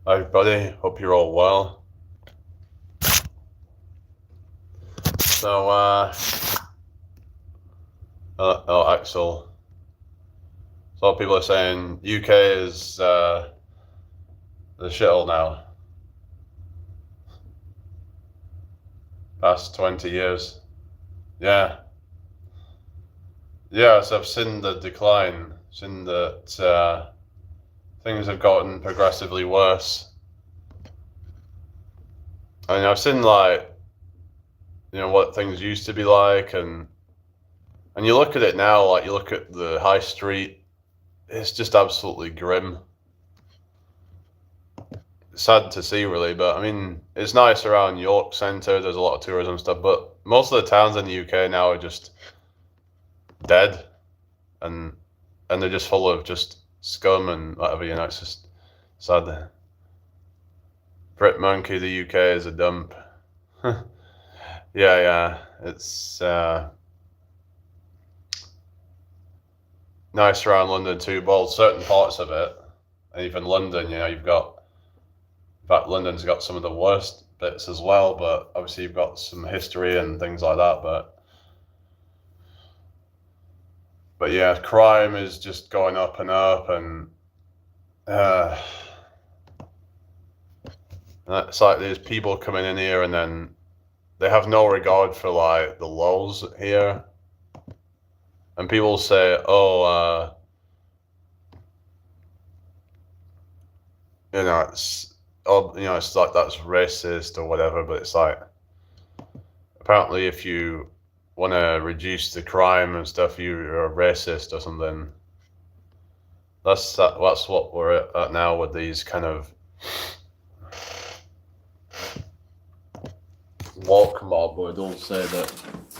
Hi everybody, hope you're all well. So, Axel. So a lot of people are saying UK is the shithole now. Past 20 years. Yeah. Yeah, so I've seen the decline, seen that things have gotten progressively worse. I mean, I've seen like, what things used to be like, and you look at it now, like you look at the high street, it's just absolutely grim. Sad to see, really, but I mean, it's nice around York Centre. There's a lot of tourism stuff, but most of the towns in the UK now are just dead, and they're just full of just scum and whatever. It's just sad. Brit Monkey, the UK is a dump. Yeah, it's nice around London too. Well, certain parts of it, and even London, you've got. In fact, London's got some of the worst bits as well, but obviously you've got some history and things like that. But yeah, crime is just going up and up, and it's like there's people coming in here and then they have no regard for like the laws here, and people say, "Oh, it's like that's racist or whatever." But it's like apparently if you want to reduce the crime and stuff, you're a racist or something. That's what we're at now with these kind of walk mob where they'll say that,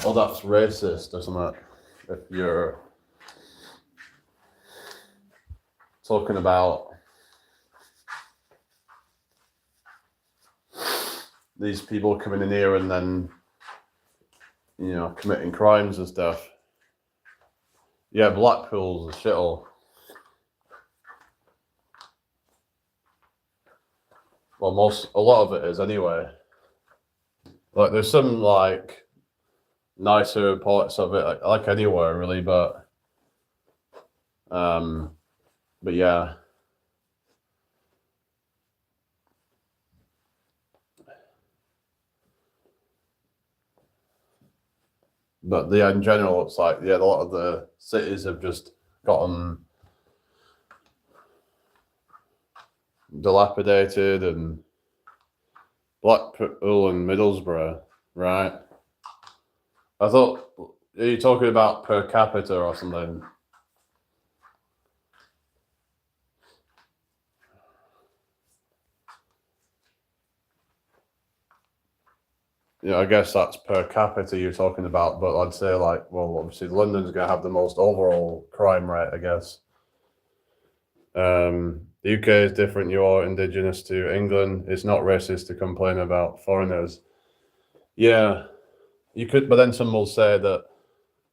oh, that's racist or something. If you're talking about these people coming in here and then, committing crimes and stuff. Yeah, Blackpool's a shithole. Well, a lot of it is anyway. Like, there's some like nicer parts of it, like anywhere really, but yeah. But yeah, in general, it's like, a lot of the cities have just gotten dilapidated, and Blackpool and Middlesbrough, right? I thought, are you talking about per capita or something? Yeah, I guess that's per capita you're talking about, but I'd say like, well, obviously London's going to have the most overall crime rate, I guess. The UK is different. You're indigenous to England. It's not racist to complain about foreigners. Yeah, you could, but then some will say that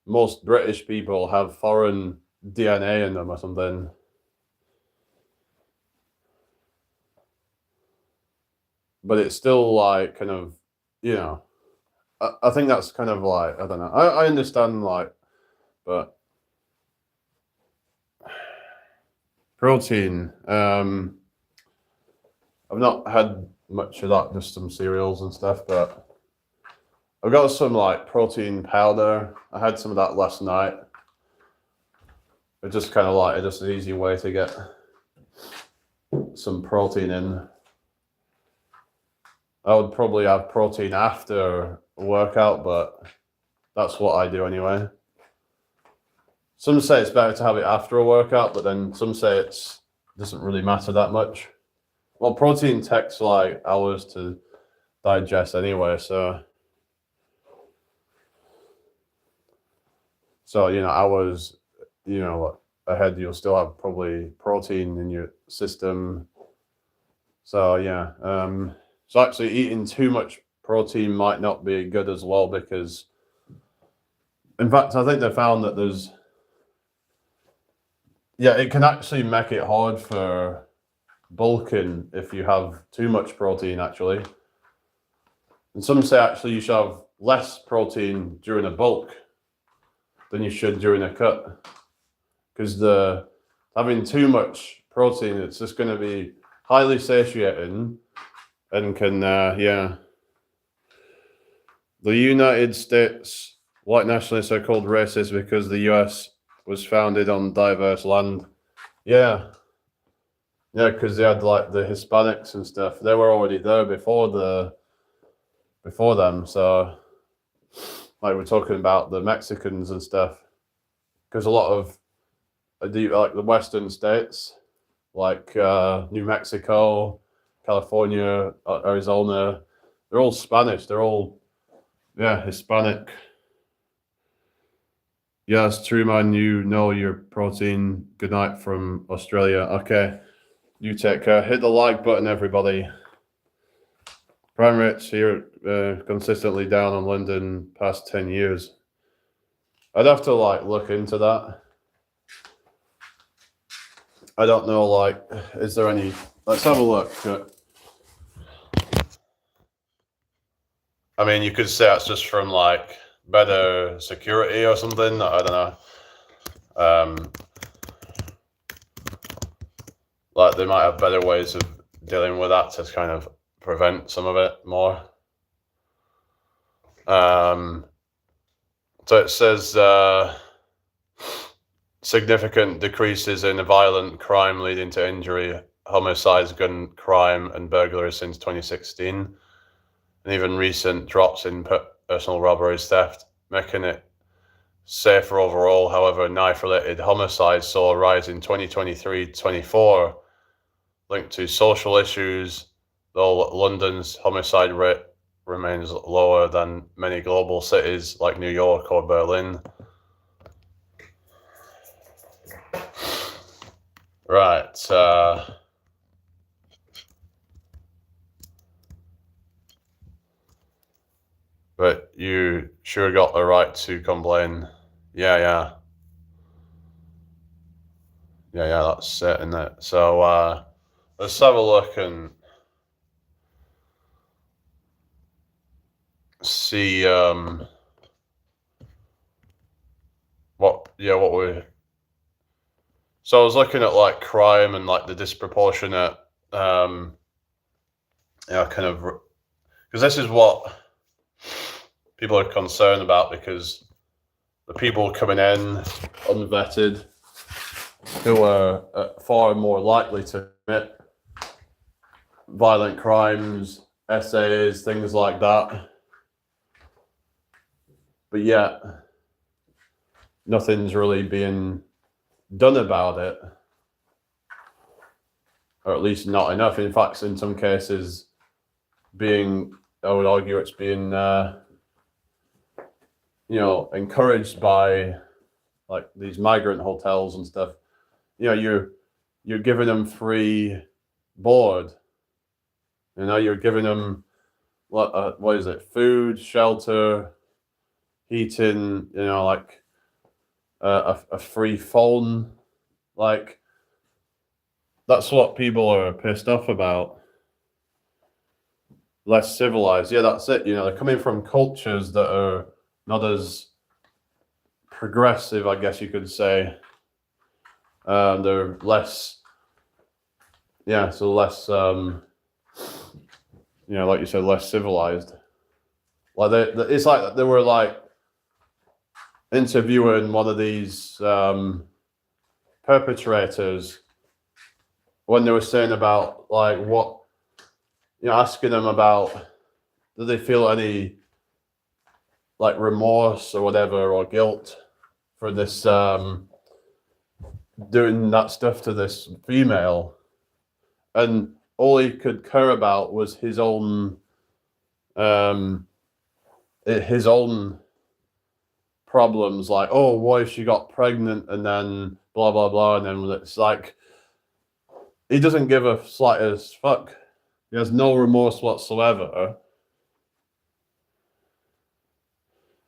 most British people have foreign DNA in them or something. But it's still like kind of, I think that's kind of like, I don't know. I understand like, but protein. I've not had much of that, just some cereals and stuff, but I've got some like protein powder. I had some of that last night. It's just kind of like just an easy way to get some protein in. I would probably have protein after a workout, but that's what I do anyway. Some say it's better to have it after a workout, but then some say it doesn't really matter that much. Well, protein takes like hours to digest anyway, so hours you know, ahead, you'll still have probably protein in your system. So yeah, so actually eating too much protein might not be good as well, because in fact, I think they found that it can actually make it hard for bulking if you have too much protein, actually. And some say actually you should have less protein during a bulk than you should during a cut, because having too much protein, it's just going to be highly satiating and can the United States white nationalists are called racist because the US was founded on diverse land. Yeah, because they had like the Hispanics and stuff. They were already there before them. So like we're talking about the Mexicans and stuff, because a lot of like the Western states, like New Mexico, California, Arizona, they're all Spanish. They're all Hispanic. Yes, true, man. You know your protein. Good night from Australia. Okay, you take care. Hit the like button, everybody. Crime rates here consistently down in London past 10 years. I'd have to like look into that. I don't know, like, is there any... Let's have a look. I mean, you could say it's just from like better security or something. I don't know. Like they might have better ways of dealing with that to kind of prevent some of it more. So it says significant decreases in violent crime leading to injury, homicides, gun crime, and burglary since 2016. And even recent drops in personal robberies, theft, making it safer overall. However, knife-related homicides saw a rise in 2023-24, linked to social issues, though London's homicide rate remains lower than many global cities like New York or Berlin. Right. But you sure got the right to complain. Yeah, that's it, isn't it? So let's have a look and see what we... So I was looking at like crime and like the disproportionate kind of, because this is what people are concerned about, because the people coming in unvetted, who are far more likely to commit violent crimes, essays, things like that. But yet, nothing's really being done about it, or at least not enough. In fact, in some cases, I would argue it's being, encouraged by like these migrant hotels and stuff. You're giving them free board. You're giving them what is it? Food, shelter, heating. Like a free phone. Like that's what people are pissed off about. Less civilized. Yeah, that's it. They're coming from cultures that are not as progressive, I guess you could say. They're less, so less, like you said, less civilized. Like it's like they were like interviewing one of these perpetrators when they were saying about like what, asking them about, do they feel any like remorse or whatever, or guilt for this doing that stuff to this female, and all he could care about was his own problems like, oh, what if she got pregnant and then blah blah blah, and then it's like he doesn't give a slightest fuck. He has no remorse whatsoever.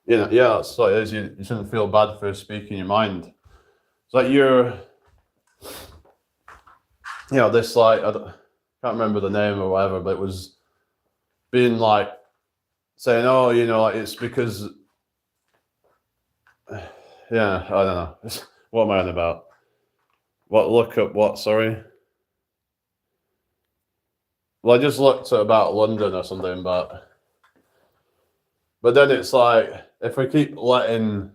You know, yeah, that's what it is. You shouldn't feel bad for speaking your mind. It's like you're, you know, this like I can't remember the name or whatever, but it was being like saying, oh, you know, like it's because, yeah, I don't know. What am I on about? What look up what? Sorry. Well, I just looked at about London or something, but then it's like if we keep letting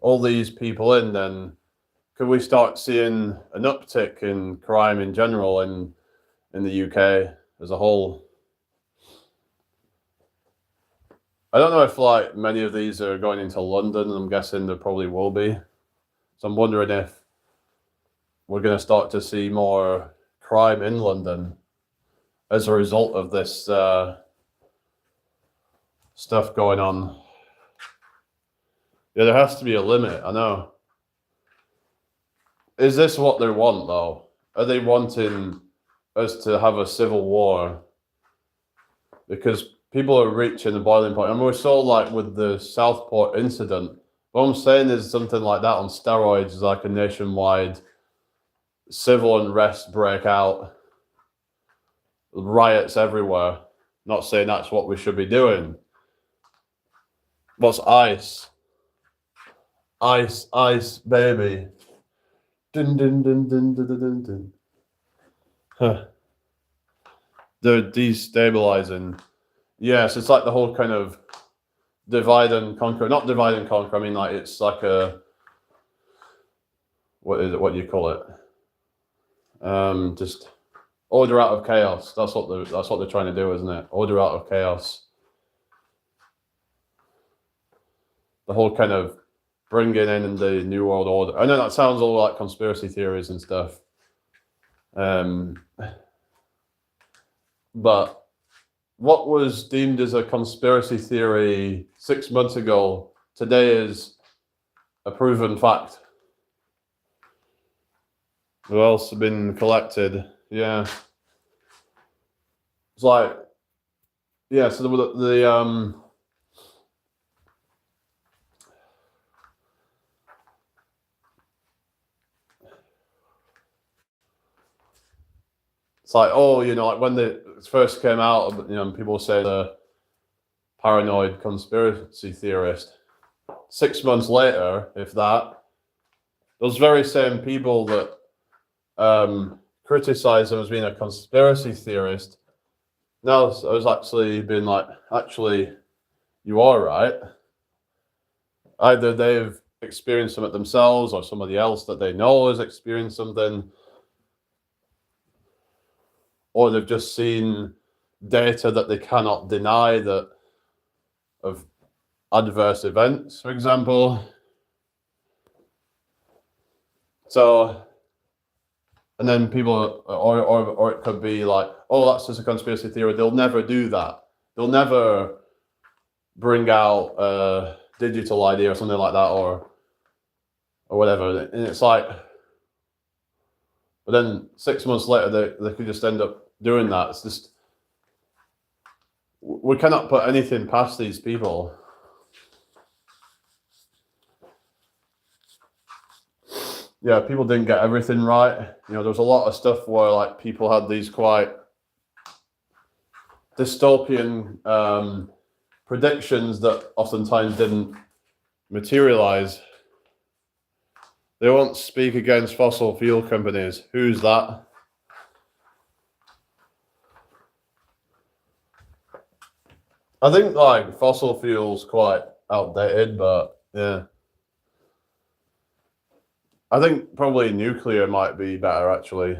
all these people in, then could we start seeing an uptick in crime in general in the UK as a whole? I don't know if like many of these are going into London. I'm guessing there probably will be. So I'm wondering if we're going to start to see more crime in London as a result of this stuff going on. Yeah, there has to be a limit. I know. Is this what they want, though? Are they wanting us to have a civil war? Because people are reaching the boiling point. And we're so like with the Southport incident. What I'm saying is something like that on steroids is like a nationwide civil unrest break out, riots everywhere. Not saying that's what we should be doing. What's ICE? Ice, baby. Dun, dun, dun, dun, dun, dun, dun. Huh. They're destabilizing. Yes, it's like the whole kind of divide and conquer. Not divide and conquer. I mean, like it's like a what is it? What do you call it? Just order out of chaos. That's what they're trying to do, isn't it? Order out of chaos. The whole kind of bringing in the New World Order. I know that sounds all like conspiracy theories and stuff. But what was deemed as a conspiracy theory 6 months ago, today is a proven fact. Who else have been collected? Yeah. It's like, yeah, so the it's like, oh, you know, like when they first came out, you know, people say the paranoid conspiracy theorist. 6 months later, if that, those very same people that criticize him as being a conspiracy theorist, now I was actually being like, actually, you are right. Either they've experienced something themselves or somebody else that they know has experienced something, or they've just seen data that they cannot deny that of adverse events, for example. So, and then people, or it could be like, oh, that's just a conspiracy theory. They'll never do that. They'll never bring out a digital ID or something like that, or whatever. And it's like, but then 6 months later, they could just end up doing that. It's just, we cannot put anything past these people. Yeah, people didn't get everything right. You know, there was a lot of stuff where like people had these quite dystopian predictions that oftentimes didn't materialize. They won't speak against fossil fuel companies. Who's that? I think like fossil fuel's quite outdated, but yeah. I think probably nuclear might be better, actually.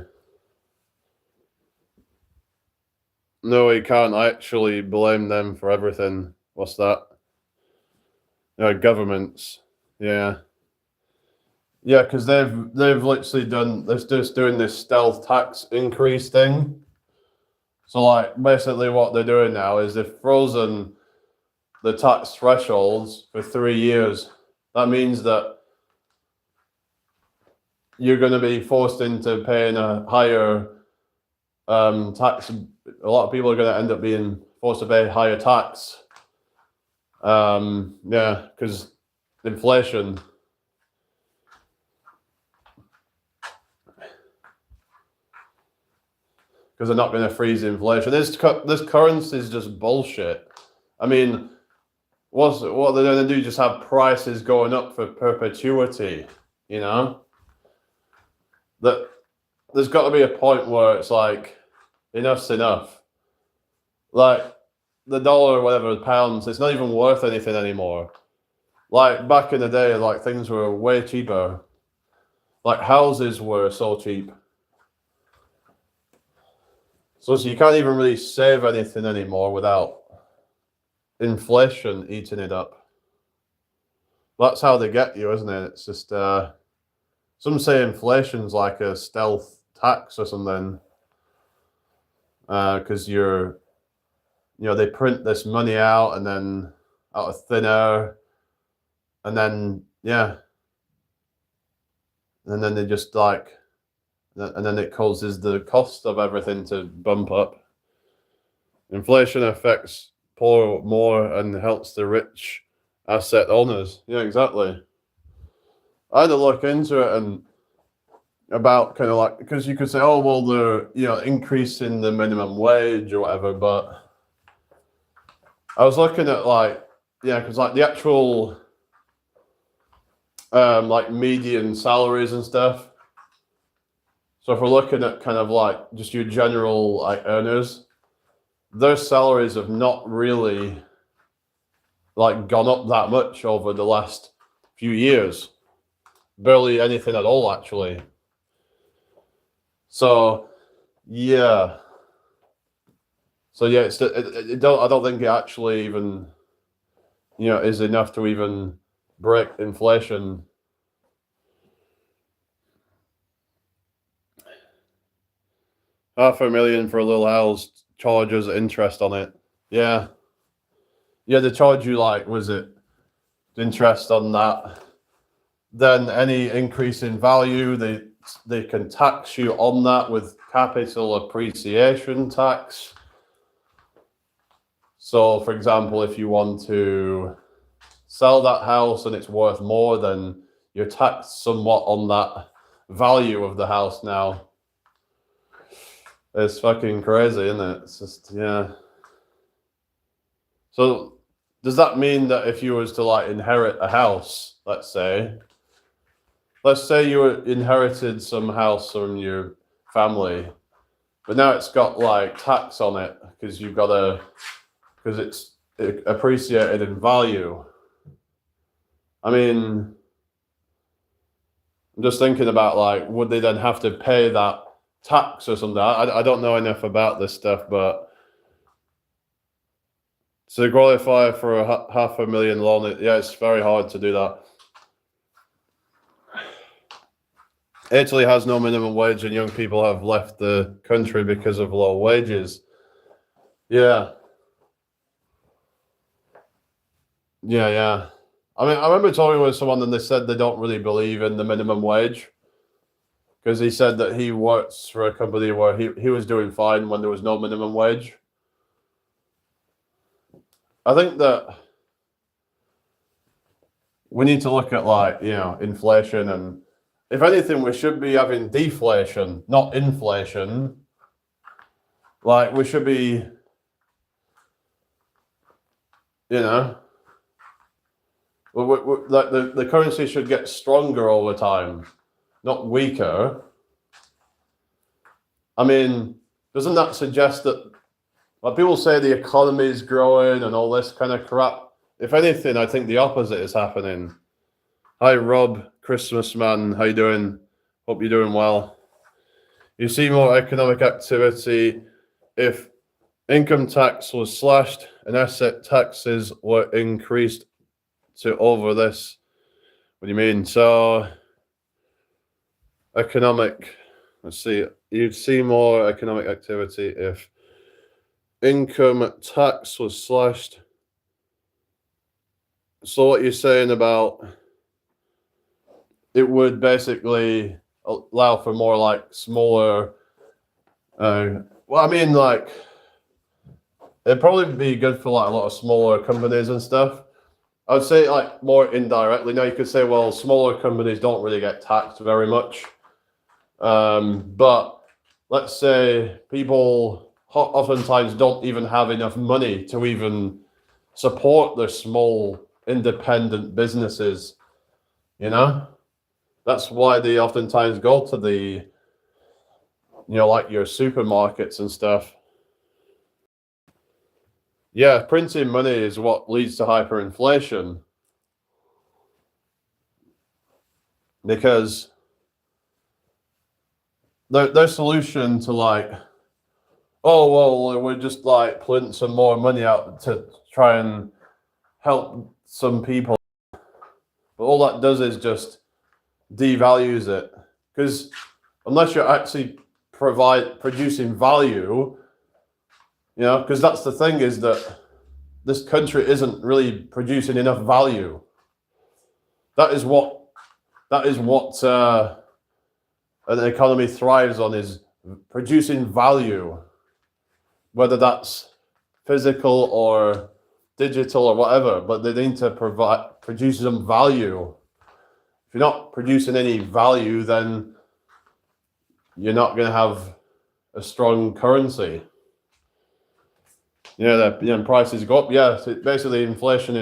No, you can't actually blame them for everything. What's that? Governments. Yeah. Yeah, because they've literally done, they're just doing this stealth tax increase thing. So like basically what they're doing now is they've frozen the tax thresholds for 3 years. that means that you're going to be forced into paying a higher tax. A lot of people are going to end up being forced to pay higher tax. Yeah, because inflation. Because they're not going to freeze inflation. This currency is just bullshit. I mean, what they're going to do? Just have prices going up for perpetuity? You know, that there's got to be a point where it's like, enough's enough. Like the dollar or whatever, pounds, it's not even worth anything anymore. Like back in the day, like things were way cheaper. Like houses were so cheap. So you can't even really save anything anymore without inflation eating it up. That's how they get you, isn't it? It's just some say inflation's like a stealth tax or something. Because they print this money out and then out of thin air, and then and then they just like, and then it causes the cost of everything to bump up. Inflation affects poor more and helps the rich asset owners. Yeah, exactly. I had to look into it and about kind of like, because you could say, oh well, they're increasing the minimum wage or whatever, but I was looking at because like the actual like median salaries and stuff. So if we're looking at kind of like just your general like earners, their salaries have not really like gone up that much over the last few years. Barely anything at all, actually. So yeah. So yeah, I don't think it actually even is enough to even break inflation. $500,000 for a little house, charges interest on it. Yeah. Yeah, they charge you was it interest on that. Then any increase in value, they can tax you on that with capital appreciation tax. So, for example, if you want to sell that house and it's worth more, then you're taxed somewhat on that value of the house now. It's fucking crazy, isn't it? It's just, yeah. So does that mean that if you was to inherit a house, let's say you inherited some house from your family, but now it's got tax on it because it's appreciated in value. I mean, I'm just thinking about would they then have to pay that tax or something? I don't know enough about this stuff, but to qualify for a $500,000 loan, it's very hard to do that. Italy has no minimum wage and young people have left the country because of low wages. Yeah. Yeah. I mean, I remember talking with someone and they said they don't really believe in the minimum wage because he said that he works for a company where he was doing fine when there was no minimum wage. I think that we need to look at inflation, and if anything, we should be having deflation, not inflation. We should be, the currency should get stronger all the time, not weaker. I mean, doesn't that suggest that people say the economy is growing and all this kind of crap? If anything, I think the opposite is happening. Hi, Rob, Christmas man. How you doing? Hope you're doing well. You see more economic activity if income tax was slashed and asset taxes were increased to over this. What do you mean? So, let's see. You'd see more economic activity if income tax was slashed. So what you're saying about it would basically allow for more like smaller. Well, I mean, like it'd probably be good for like a lot of smaller companies and stuff. I would say like more indirectly. Now you could say, well, smaller companies don't really get taxed very much. But let's say people oftentimes don't even have enough money to even support their small independent businesses, you know? That's why they oftentimes go to the, like your supermarkets and stuff. Yeah, printing money is what leads to hyperinflation. Because their solution to like, oh, well, we're just like printing some more money out to try and help some people. But all that does is just devalues it. Because unless you're actually producing value, because that's the thing, is that this country isn't really producing enough value. That is what an economy thrives on, is producing value, whether that's physical or digital or whatever, but they need to produce some value. If you're not producing any value, then you're not going to have a strong currency. The prices go up. Yeah, so basically inflation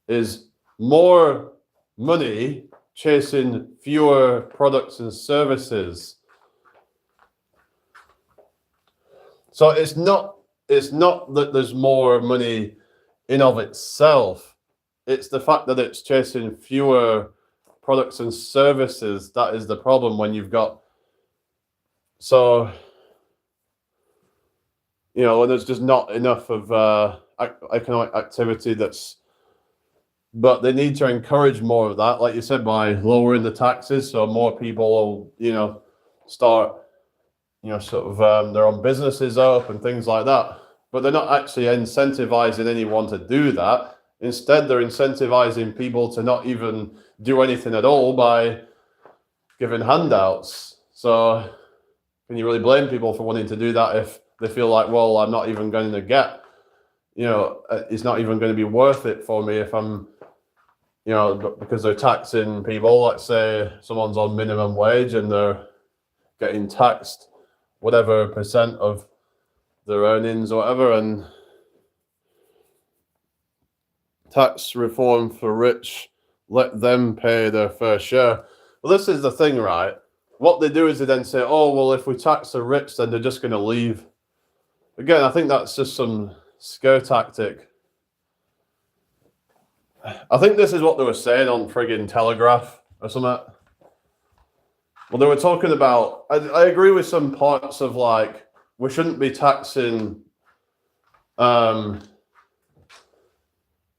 is more money chasing fewer products and services. So it's not that there's more money in of itself. It's the fact that it's chasing fewer products and services that is the problem. When you've got when there's just not enough of economic activity, but they need to encourage more of that, like you said, by lowering the taxes, so more people will start their own businesses up and things like that. But they're not actually incentivizing anyone to do that. Instead, they're incentivizing people to not even do anything at all by giving handouts. So can you really blame people for wanting to do that if they feel like, well, I'm not even going to get, it's not even going to be worth it for me if I'm, because they're taxing people. Let's say someone's on minimum wage and they're getting taxed whatever percent of their earnings or whatever, and tax reform for rich, let them pay their fair share. Well, this is the thing, right? What they do is they then say, oh, well, if we tax the rich, then they're just going to leave. Again, I think that's just some scare tactic. I think this is what they were saying on friggin' Telegraph or something. Well, they were talking about, I agree with some parts of like, we shouldn't be taxing, like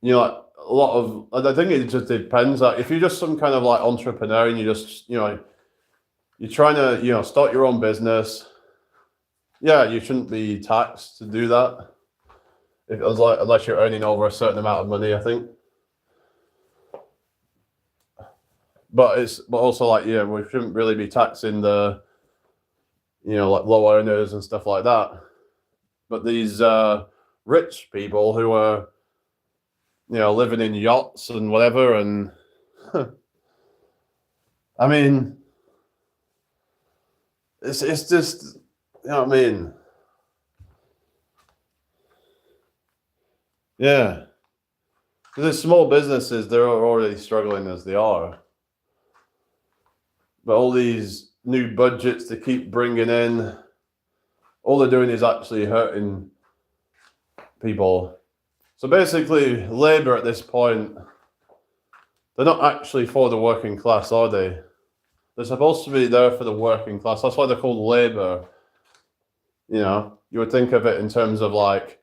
a lot of, I think it just depends. Like if you're just some kind of like entrepreneur and you just, you're trying to, start your own business, yeah, you shouldn't be taxed to do that. Unless you're earning over a certain amount of money, I think. But also like, yeah, we shouldn't really be taxing the, like low earners and stuff like that. But these rich people who are, living in yachts and whatever, and I mean, it's just, you know what I mean? Yeah. Because small businesses, they're already struggling as they are. But all these new budgets they keep bringing in, all they're doing is actually hurting people. So basically, Labour at this point, they're not actually for the working class, are they? They're supposed to be there for the working class. That's why they're called Labour. You would think of it in terms of like,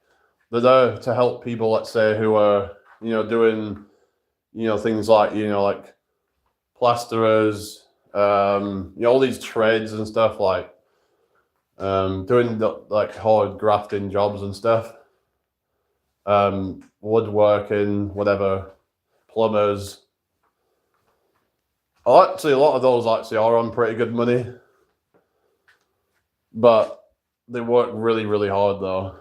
they're there to help people, let's say, who are, doing, things like, like plasterers, all these trades and stuff, like doing like hard grafting jobs and stuff, woodworking, whatever, plumbers. Well, actually, a lot of those actually are on pretty good money, but they work really, really hard though,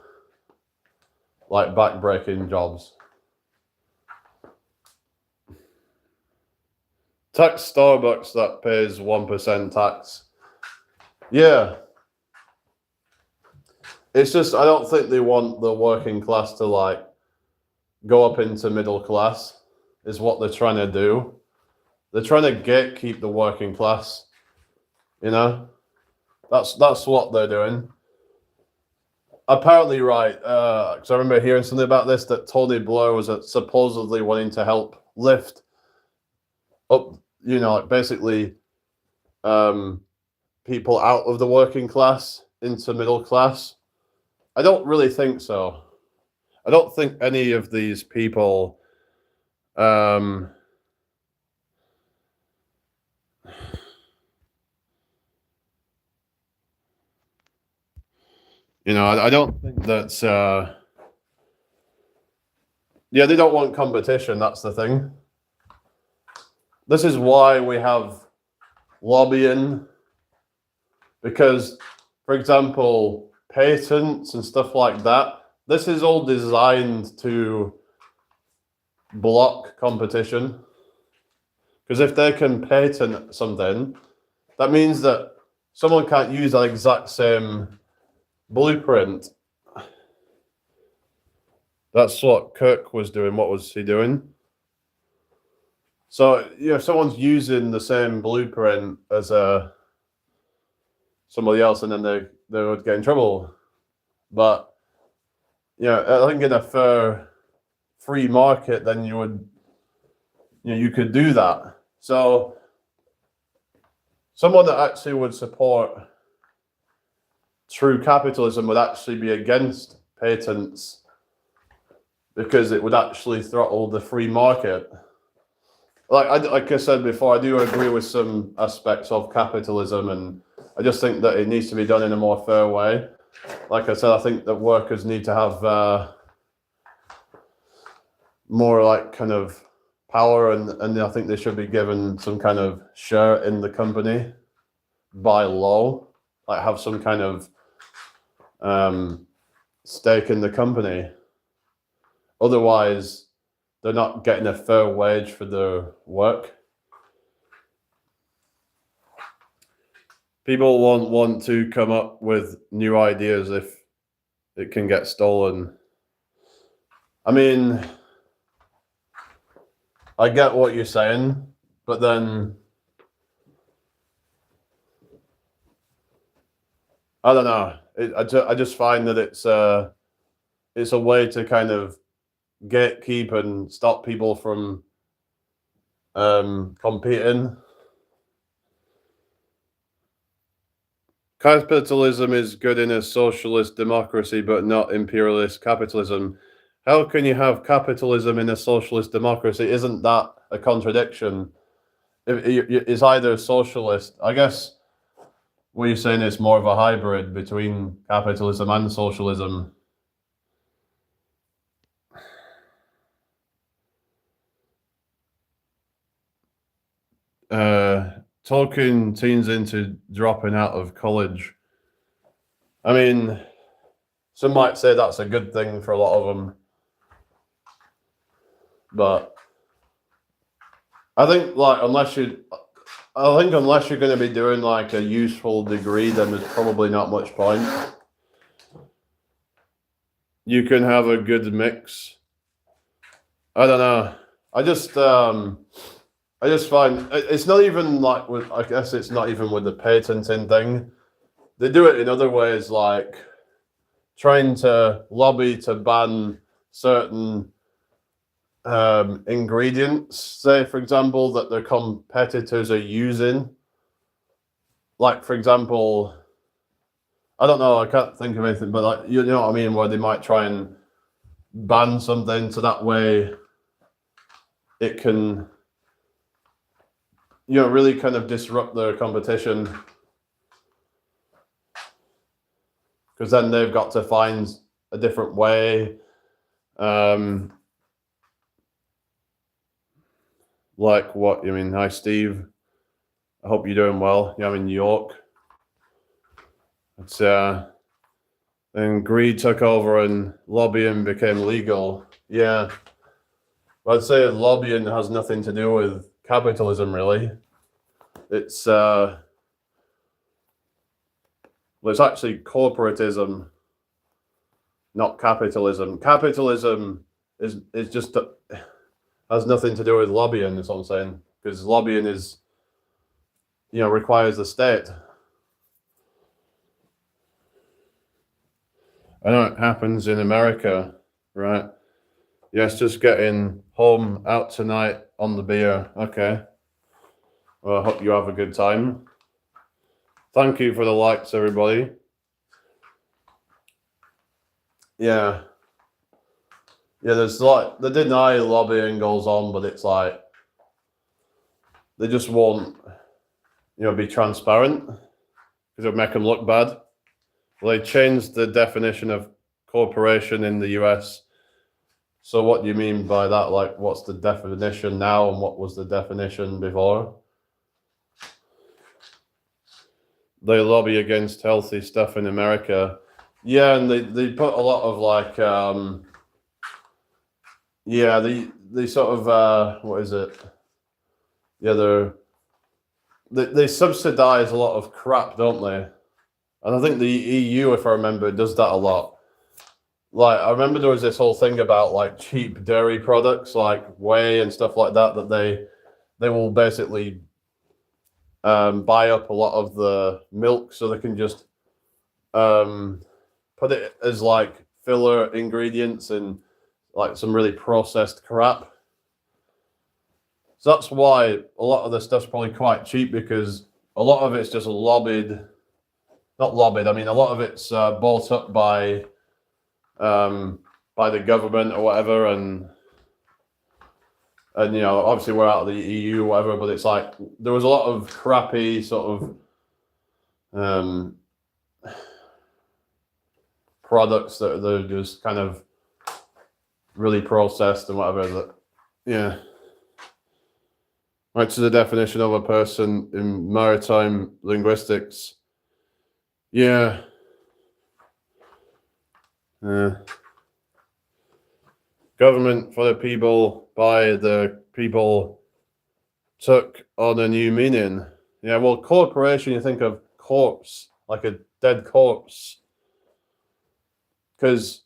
like back-breaking jobs. Tax Starbucks that pays 1% tax. Yeah. It's just, I don't think they want the working class to like go up into middle class, is what they're trying to do. They're trying to gatekeep the working class, you know? That's what they're doing. Apparently, right, because I remember hearing something about this, that Tony Blair was supposedly wanting to help lift up, like basically people out of the working class into middle class. I don't really think so. I don't think any of these people I don't think that's yeah, they don't want competition, that's the thing. This is why we have lobbying, because, for example, patents and stuff like that, this is all designed to block competition. Because if they can patent something, that means that someone can't use that exact same blueprint. That's what Kirk was doing. What was he doing? So, if someone's using the same blueprint as somebody else, and then they would get in trouble. But, I think in a fair free market, then you could do that. So, someone that actually would support true capitalism would actually be against patents, because it would actually throttle the free market. Like I said before, I do agree with some aspects of capitalism, and I just think that it needs to be done in a more fair way. Like I said, I think that workers need to have more like kind of power, and I think they should be given some kind of share in the company by law, like have some kind of stake in the company. Otherwise, they're not getting a fair wage for their work. People won't want to come up with new ideas if it can get stolen. I mean, I get what you're saying, but then I don't know. I just find that it's a way to kind of gatekeep and stop people from competing. Capitalism is good in a socialist democracy, but not imperialist capitalism. How can you have capitalism in a socialist democracy? Isn't that a contradiction? It's either socialist. I guess what you're saying is more of a hybrid between capitalism and socialism. Talking teens into dropping out of college. I mean, some might say that's a good thing for a lot of them, but I think unless you're going to be doing like a useful degree, then there's probably not much point. You can have a good mix. I don't know. I just find it's not even like I guess it's not even with the patenting thing. They do it in other ways, like trying to lobby to ban certain ingredients, say for example, that their competitors are using. Like for example, I don't know, I can't think of anything, but like you know what I mean, where they might try and ban something so that way it can really kind of disrupt their competition, because then they've got to find a different way. Like what you mean? Hi, Steve. I hope you're doing well. Yeah, I'm in New York. It's then greed took over and lobbying became legal. Yeah, but I'd say lobbying has nothing to do with capitalism, really. It's well, it's actually corporatism, not capitalism. Capitalism is just has nothing to do with lobbying. Is what I'm saying, because lobbying is, requires the state. I know it happens in America, right? Yes, just getting home out tonight on the beer. Okay. Well, I hope you have a good time. Thank you for the likes, everybody. Yeah. Yeah, there's like the deny lobbying goes on, but it's like they just won't, be transparent because it would make them look bad. Well, they changed the definition of corporation in the US. So what do you mean by that? Like, what's the definition now and what was the definition before? They lobby against healthy stuff in America. Yeah, and they put a lot of like, they sort of, what is it? Yeah, they subsidize a lot of crap, don't they? And I think the EU, if I remember, does that a lot. Like, I remember there was this whole thing about like cheap dairy products like whey and stuff like that, that they will basically buy up a lot of the milk so they can just put it as like filler ingredients and like some really processed crap. So that's why a lot of the stuff's probably quite cheap, because a lot of it's just lobbied. Not lobbied, I mean, a lot of it's bought up by the government or whatever, and obviously we're out of the EU or whatever, but it's like there was a lot of crappy sort of products that they're just kind of really processed and whatever. That, yeah. Right, to the definition of a person in maritime linguistics. Yeah. Government for the people, by the people, took on a new meaning. Yeah, well, corporation, you think of corpse, like a dead corpse. Because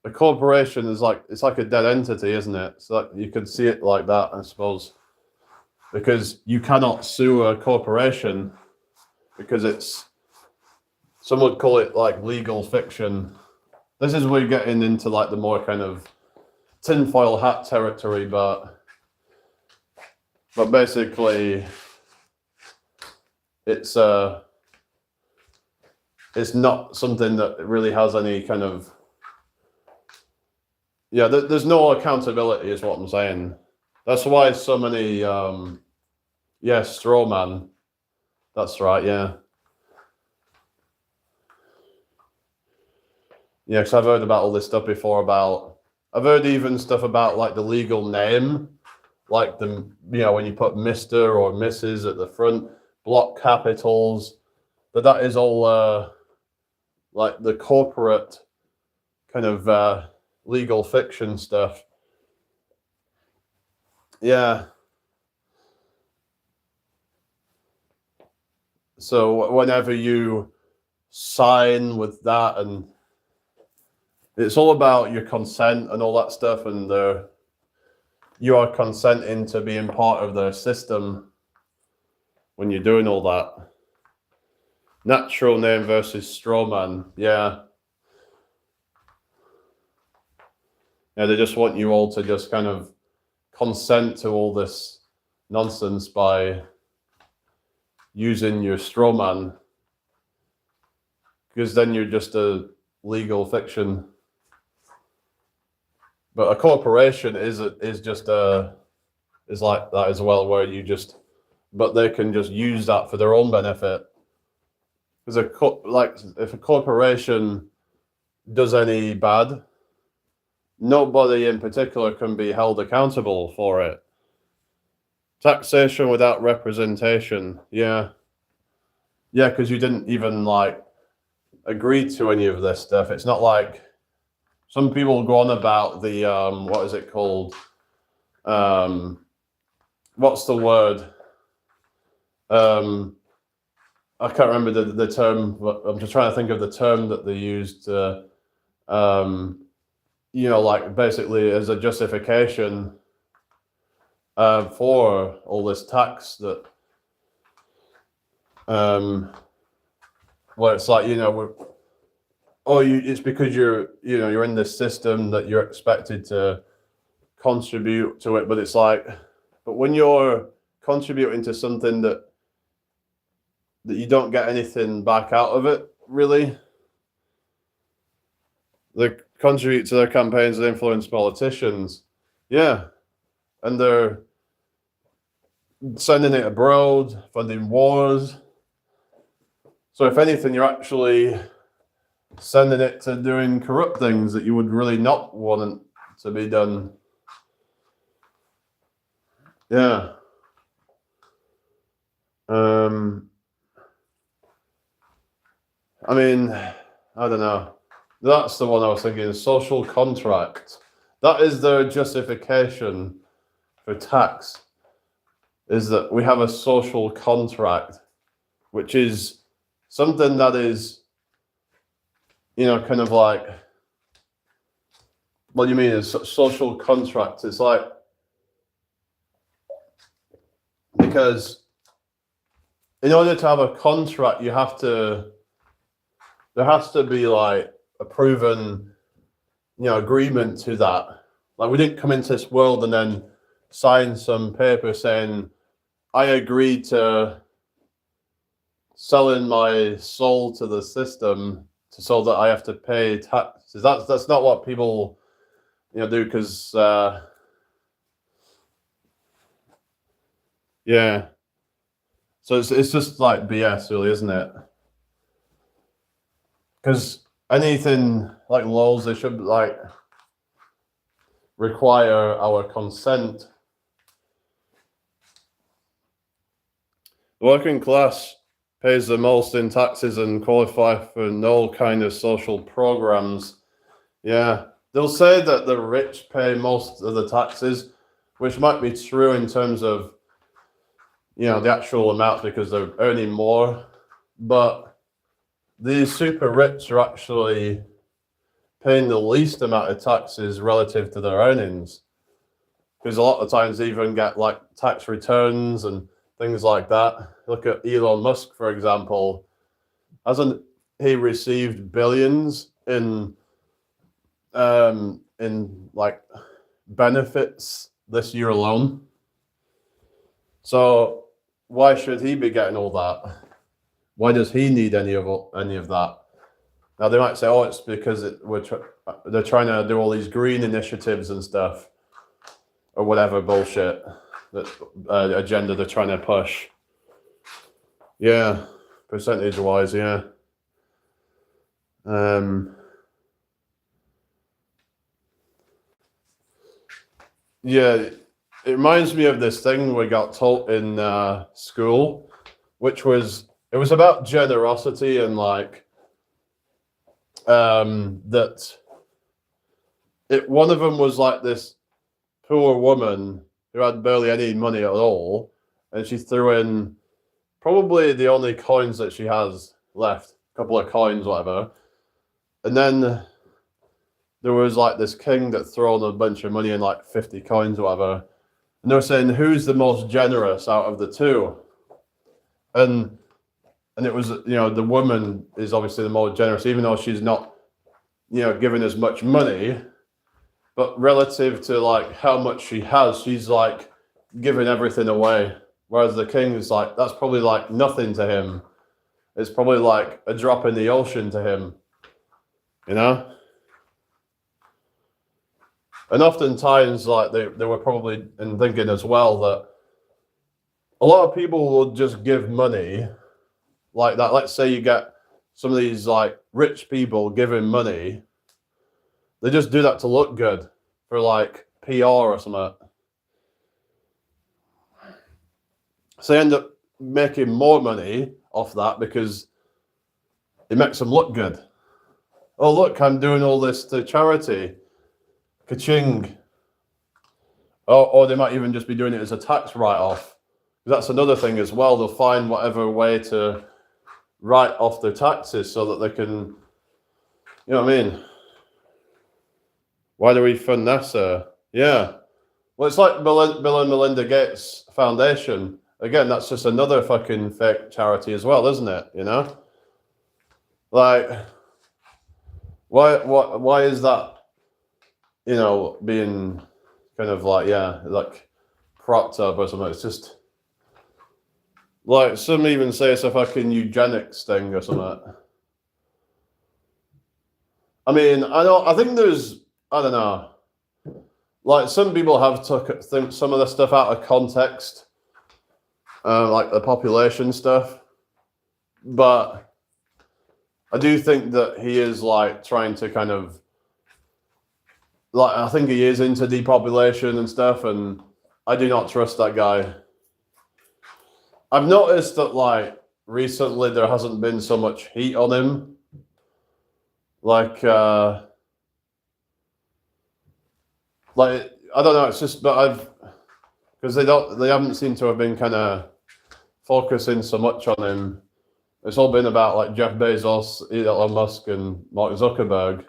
a corporation is like, it's like a dead entity, isn't it? So like, you could see it like that, I suppose. Because you cannot sue a corporation because it's, some would call it like legal fiction. This is where you're getting into like the more kind of tinfoil hat territory, but basically it's not something that really has any kind of, there's no accountability is what I'm saying. That's why so many straw man. That's right, yeah. Yeah, because I've heard about all this stuff before I've heard even stuff about like the legal name, like when you put Mr. or Mrs. at the front, block capitals, that is all like the corporate kind of legal fiction stuff. Yeah. So whenever you sign with that, and it's all about your consent and all that stuff, and you are consenting to being part of their system when you're doing all that. Natural name versus straw man. Yeah. Yeah, they just want you all to just kind of consent to all this nonsense by using your straw man, because then you're just a legal fiction. But a corporation is like that as well, where but they can just use that for their own benefit. Because if a corporation does any bad, nobody in particular can be held accountable for it. Taxation without representation. Yeah. Yeah, because you didn't even like agree to any of this stuff. It's not like some people go on about the what is it called? What's the word? I can't remember the term, but I'm just trying to think of the term that they used. You know, like basically as a justification for all this tax that, well, it's like, you know, it's because you're in this system that you're expected to contribute to it, but it's like, but when you're contributing to something that you don't get anything back out of it, really. They contribute to their campaigns and influence politicians. Yeah. And they're sending it abroad, funding wars. So if anything, you're actually sending it to doing corrupt things that you would really not want to be done. Yeah. I mean, I don't know. That's the one I was thinking, social contract. That is their justification for tax, is that we have a social contract, which is something that is, you know, kind of like, what do you mean is social contract? It's like, because in order to have a contract, there has to be like a proven, you know, agreement to that. Like, we didn't come into this world and then sign some paper saying, I agree to selling my soul to the system so that I have to pay taxes. That's not what people, you know, do, because yeah. So it's just like BS, really, isn't it? Because anything like laws, they should like require our consent. The working class pays the most in taxes and qualify for no kind of social programs. Yeah, they'll say that the rich pay most of the taxes, which might be true in terms of, you know, the actual amount because they're earning more, but the super rich are actually paying the least amount of taxes relative to their earnings, because a lot of times they even get like tax returns and things like that. Look at Elon Musk, for example. Hasn't he received billions in like benefits this year alone? So why should he be getting all that? Why does he need any of that? Now they might say, "Oh, it's because they're trying to do all these green initiatives and stuff, or whatever bullshit that agenda they're trying to push." Yeah, percentage-wise, yeah. Yeah, it reminds me of this thing we got taught in school, which was about generosity and like that. One of them was like this poor woman who had barely any money at all, and she threw in probably the only coins that she has left, a couple of coins, whatever. And then there was like this king that thrown a bunch of money in, like 50 coins or whatever. And they were saying, who's the most generous out of the two? And it was, you know, the woman is obviously the more generous, even though she's not, you know, given as much money. But relative to like how much she has, she's like giving everything away. Whereas the king is like, that's probably like nothing to him. It's probably like a drop in the ocean to him, you know? And oftentimes, like they were probably thinking as well that a lot of people will just give money like that. Let's say you get some of these like rich people giving money. They just do that to look good for like PR or something. So they end up making more money off that because it makes them look good. Oh, look, I'm doing all this to charity. Ka-ching. Or they might even just be doing it as a tax write-off. That's another thing as well. They'll find whatever way to write off their taxes so that they can, you know what I mean? Why do we fund NASA? Yeah. Well, it's like Bill and Melinda Gates Foundation. Again, that's just another fucking fake charity as well, isn't it? You know? Like, why is that, you know, being kind of like, yeah, like propped up or something? It's just, like, some even say it's a fucking eugenics thing or something. I mean, I think there's, I don't know, like some people have took some of the stuff out of context, like the population stuff, but I do think that he is like trying to kind of, like, I think he is into depopulation and stuff, and I do not trust that guy. I've noticed that like recently there hasn't been so much heat on him. Like I don't know, it's just, but because they haven't seemed to have been kind of focusing so much on him. It's all been about like Jeff Bezos, Elon Musk, and Mark Zuckerberg.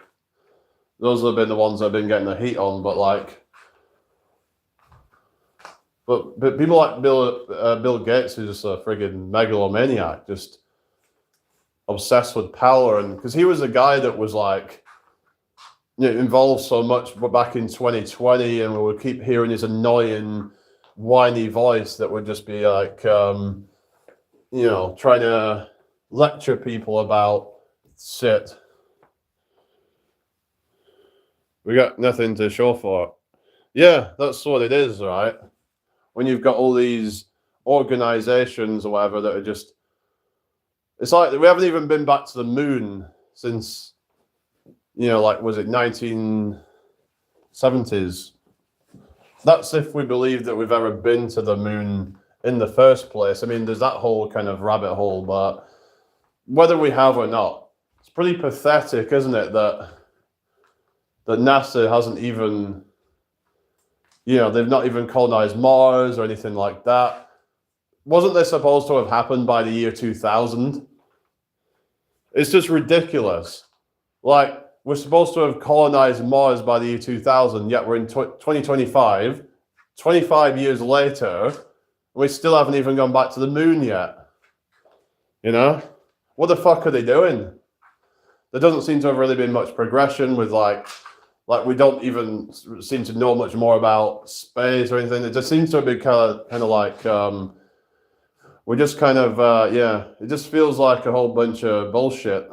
Those have been the ones that have been getting the heat on, but people like Bill Gates, who's just a friggin' megalomaniac, just obsessed with power, and because he was a guy that was like, you know, involved so much back in 2020, and we would keep hearing his annoying, whiny voice that would just be like, you know, trying to lecture people about shit. We got nothing to show for it. Yeah, that's what it is, right? When you've got all these organizations or whatever that are just, it's like we haven't even been back to the moon since, you know, like, was it 1970s? That's if we believe that we've ever been to the moon in the first place. I mean, there's that whole kind of rabbit hole, but whether we have or not, it's pretty pathetic, isn't it, that NASA hasn't even, you know, they've not even colonized Mars or anything like that. Wasn't this supposed to have happened by the year 2000? It's just ridiculous. Like, we're supposed to have colonized Mars by the year 2000, yet we're in 2025, 25 years later, we still haven't even gone back to the moon yet. You know? What the fuck are they doing? There doesn't seem to have really been much progression with like we don't even seem to know much more about space or anything. It just seems to have been kind of like, we're just kind of, yeah, it just feels like a whole bunch of bullshit.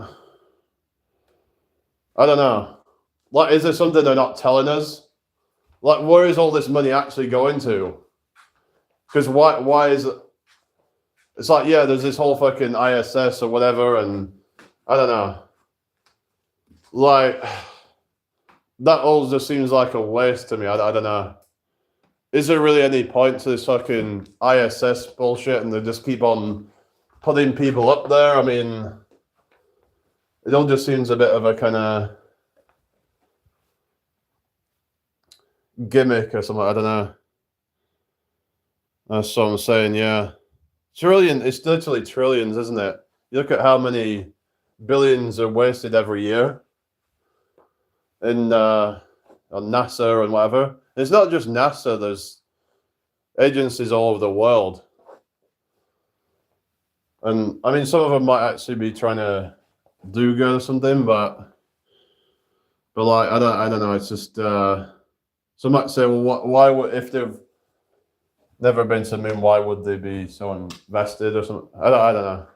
I don't know. Like, is there something they're not telling us? Like, where is all this money actually going to? Because why is it? It's like, yeah, there's this whole fucking ISS or whatever, and I don't know. Like, that all just seems like a waste to me. I don't know. Is there really any point to this fucking ISS bullshit, and they just keep on putting people up there? I mean, it all just seems a bit of a kind of gimmick or something. I don't know. That's what I'm saying, yeah. It's literally trillions, isn't it? You look at how many billions are wasted every year in on NASA and whatever. It's not just NASA, there's agencies all over the world. And I mean, some of them might actually be trying to do good or something, but like, I don't know. It's just, some might say, well, why would, if they've never been to the moon, why would they be so invested or something? I don't know.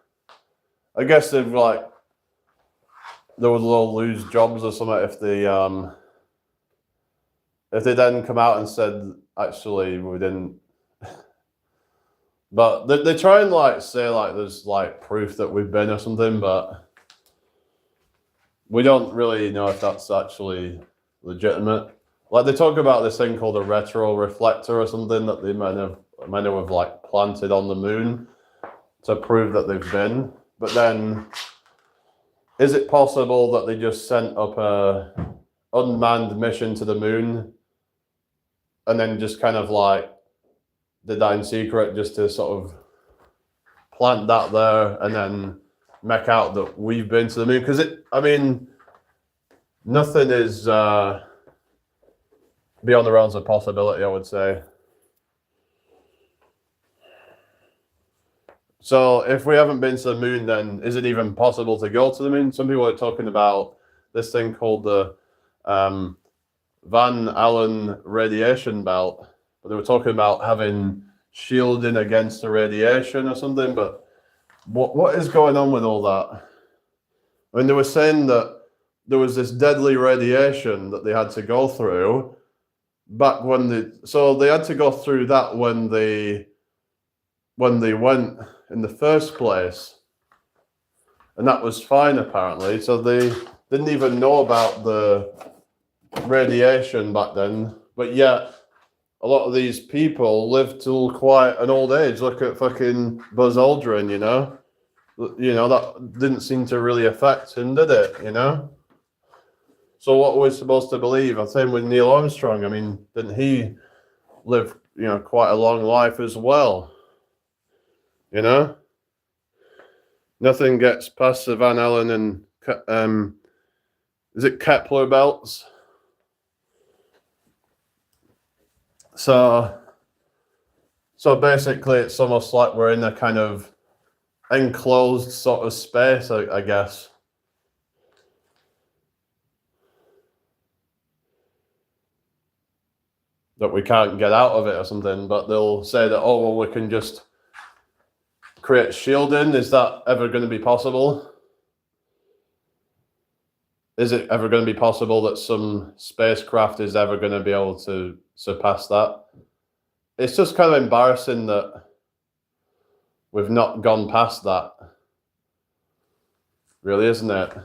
I guess they've like, they would lose jobs or something if they then come out and said, actually, we didn't. But they try and like say like there's like proof that we've been or something, but we don't really know if that's actually legitimate. Like, they talk about this thing called a retro reflector or something that they might have many have like planted on the moon to prove that they've been. But then, is it possible that they just sent up a unmanned mission to the moon and then just kind of like did that in secret just to sort of plant that there and then make out that we've been to the moon? Because nothing is beyond the realms of possibility, I would say. So if we haven't been to the moon, then is it even possible to go to the moon? Some people are talking about this thing called the Van Allen radiation belt, but they were talking about having shielding against the radiation or something. But what is going on with all that? I mean, they were saying that there was this deadly radiation that they had to go through back when they had to go through that when they went in the first place, and that was fine apparently. So they didn't even know about the radiation back then, but yet a lot of these people lived till quite an old age. Look at fucking Buzz Aldrin, that didn't seem to really affect him, did it? So what are we supposed to believe? I'm saying with Neil Armstrong, I mean, didn't he live quite a long life as well? Nothing gets past the Van Allen and is it Kepler belts? So basically it's almost like we're in a kind of enclosed sort of space, I guess. That we can't get out of it or something, but they'll say that, oh, well, we can just create shielding. Is that ever going to be possible? Is it ever going to be possible that some spacecraft is ever going to be able to surpass that? It's just kind of embarrassing that we've not gone past that. Really, isn't it?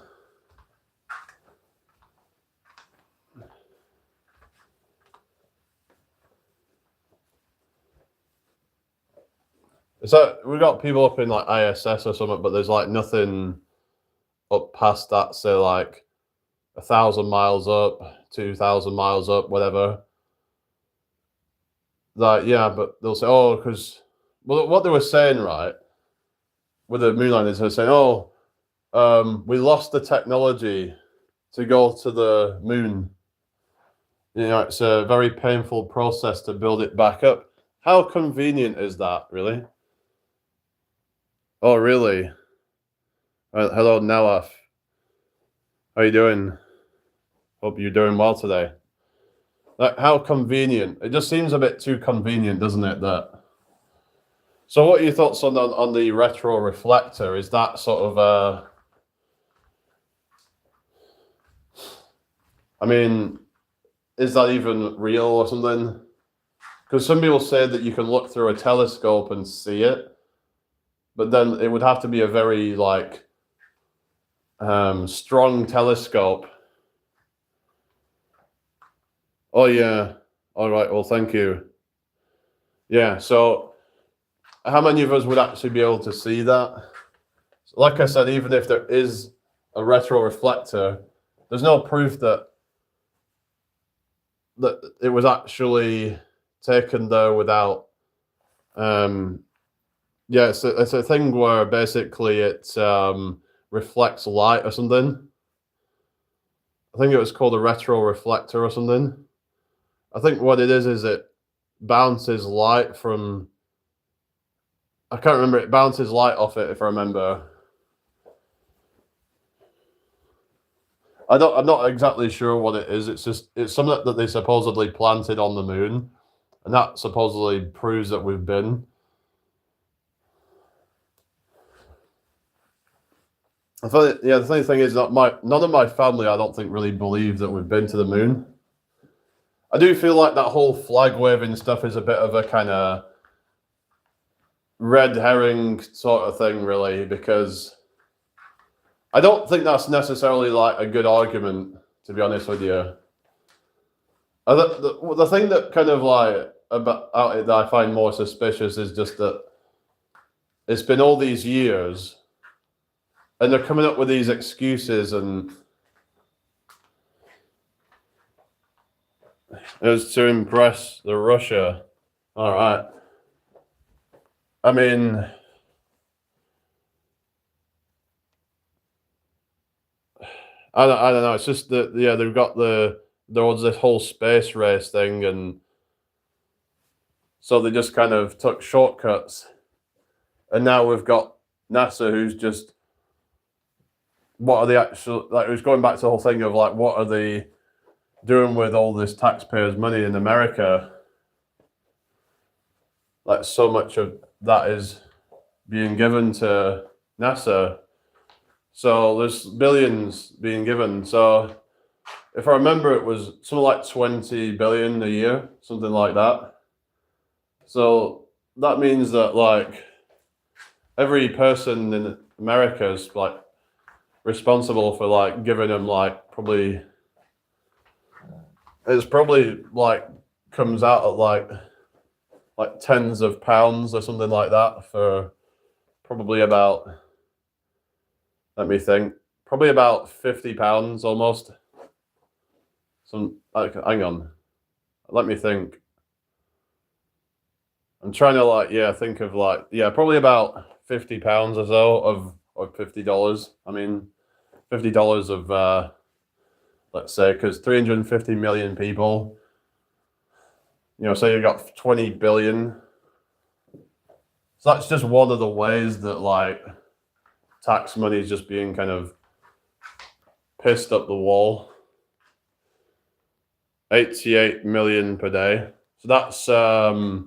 So we got people up in like ISS or something, but there's like nothing up past that. Say like 1,000 miles up, 2,000 miles up, whatever. Like, yeah, but they'll say, oh, because what they were saying, right, with the moon landings, they were saying, we lost the technology to go to the moon. It's a very painful process to build it back up. How convenient is that, really? Oh, really? Hello, Nelaf. How you doing? Hope you're doing well today. Like, how convenient. It just seems a bit too convenient, doesn't it? So what are your thoughts on the retro reflector? Is that sort of is that even real or something? Because some people say that you can look through a telescope and see it, but then it would have to be a very strong telescope. Oh yeah. All right. Well, thank you. Yeah. So how many of us would actually be able to see that? Like I said, even if there is a retro reflector, there's no proof that it was actually taken there without. Yeah, it's a thing where basically it reflects light or something. I think it was called a retro reflector or something. I think what it is it bounces light from. I can't remember. It bounces light off it, if I remember. I'm not exactly sure what it is. It's something that they supposedly planted on the moon, and that supposedly proves that we've been. The funny thing is that none of my family, I don't think, really believe that we've been to the moon. I do feel like that whole flag waving stuff is a bit of a kind of red herring sort of thing, really, because I don't think that's necessarily like a good argument, to be honest with you. The thing that kind of like about it that I find more suspicious is just that it's been all these years, and they're coming up with these excuses, and it was to impress the Russia. All right. I mean, I don't know. It's just that they've got there was this whole space race thing, and so they just kind of took shortcuts, and now we've got NASA, who's just what are the actual like? It was going back to the whole thing of like what are they doing with all this taxpayers' money in America? Like so much of that is being given to NASA. So there's billions being given. So if I remember, it was something like 20 billion a year, something like that. So that means that like every person in America is like responsible for like giving them like probably it's probably like comes out at like tens of pounds or something like that for probably about, let me think, probably about £50 almost. Some like, hang on, let me think. I'm trying to like think of like probably about £50 or so of $50. I mean, $50 of let's say, because 350 million people. So you've got 20 billion. So that's just one of the ways that like tax money is just being kind of pissed up the wall. 88 million per day. So that's so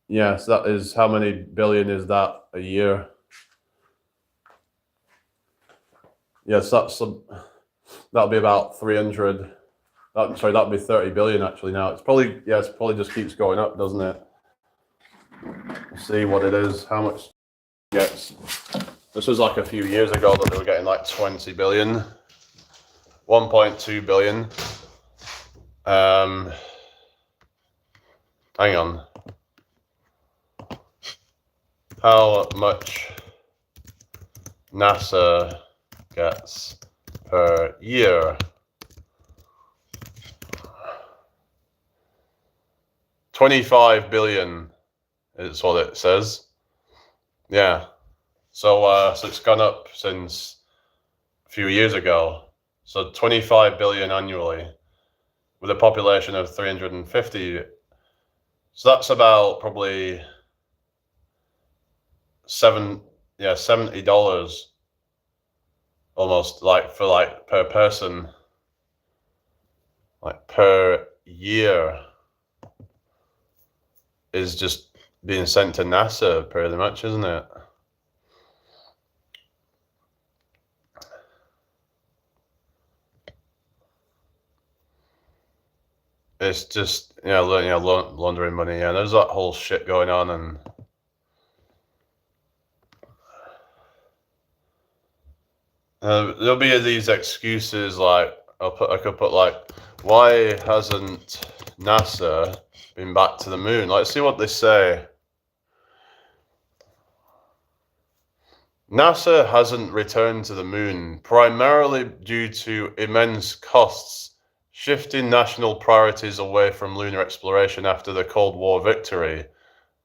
that is how many billion is that a year? Yes, that'll be about 300. That'll be 30 billion actually now. It's probably just keeps going up, doesn't it? Let's see what it is, how much it gets. This was like a few years ago that they were getting like 20 billion, 1.2 billion. Hang on. How much NASA gets per year? 25 billion is what it says. Yeah. So it's gone up since a few years ago. So 25 billion annually with a population of 350. So that's about probably $70 almost, like for like per person, like per year is just being sent to NASA pretty much, isn't it? It's just laundering money. Yeah, there's that whole shit going on, and there'll be these excuses like I could put like, why hasn't NASA been back to the moon? Let's see what they say. NASA hasn't returned to the moon primarily due to immense costs, shifting national priorities away from lunar exploration after the Cold War victory,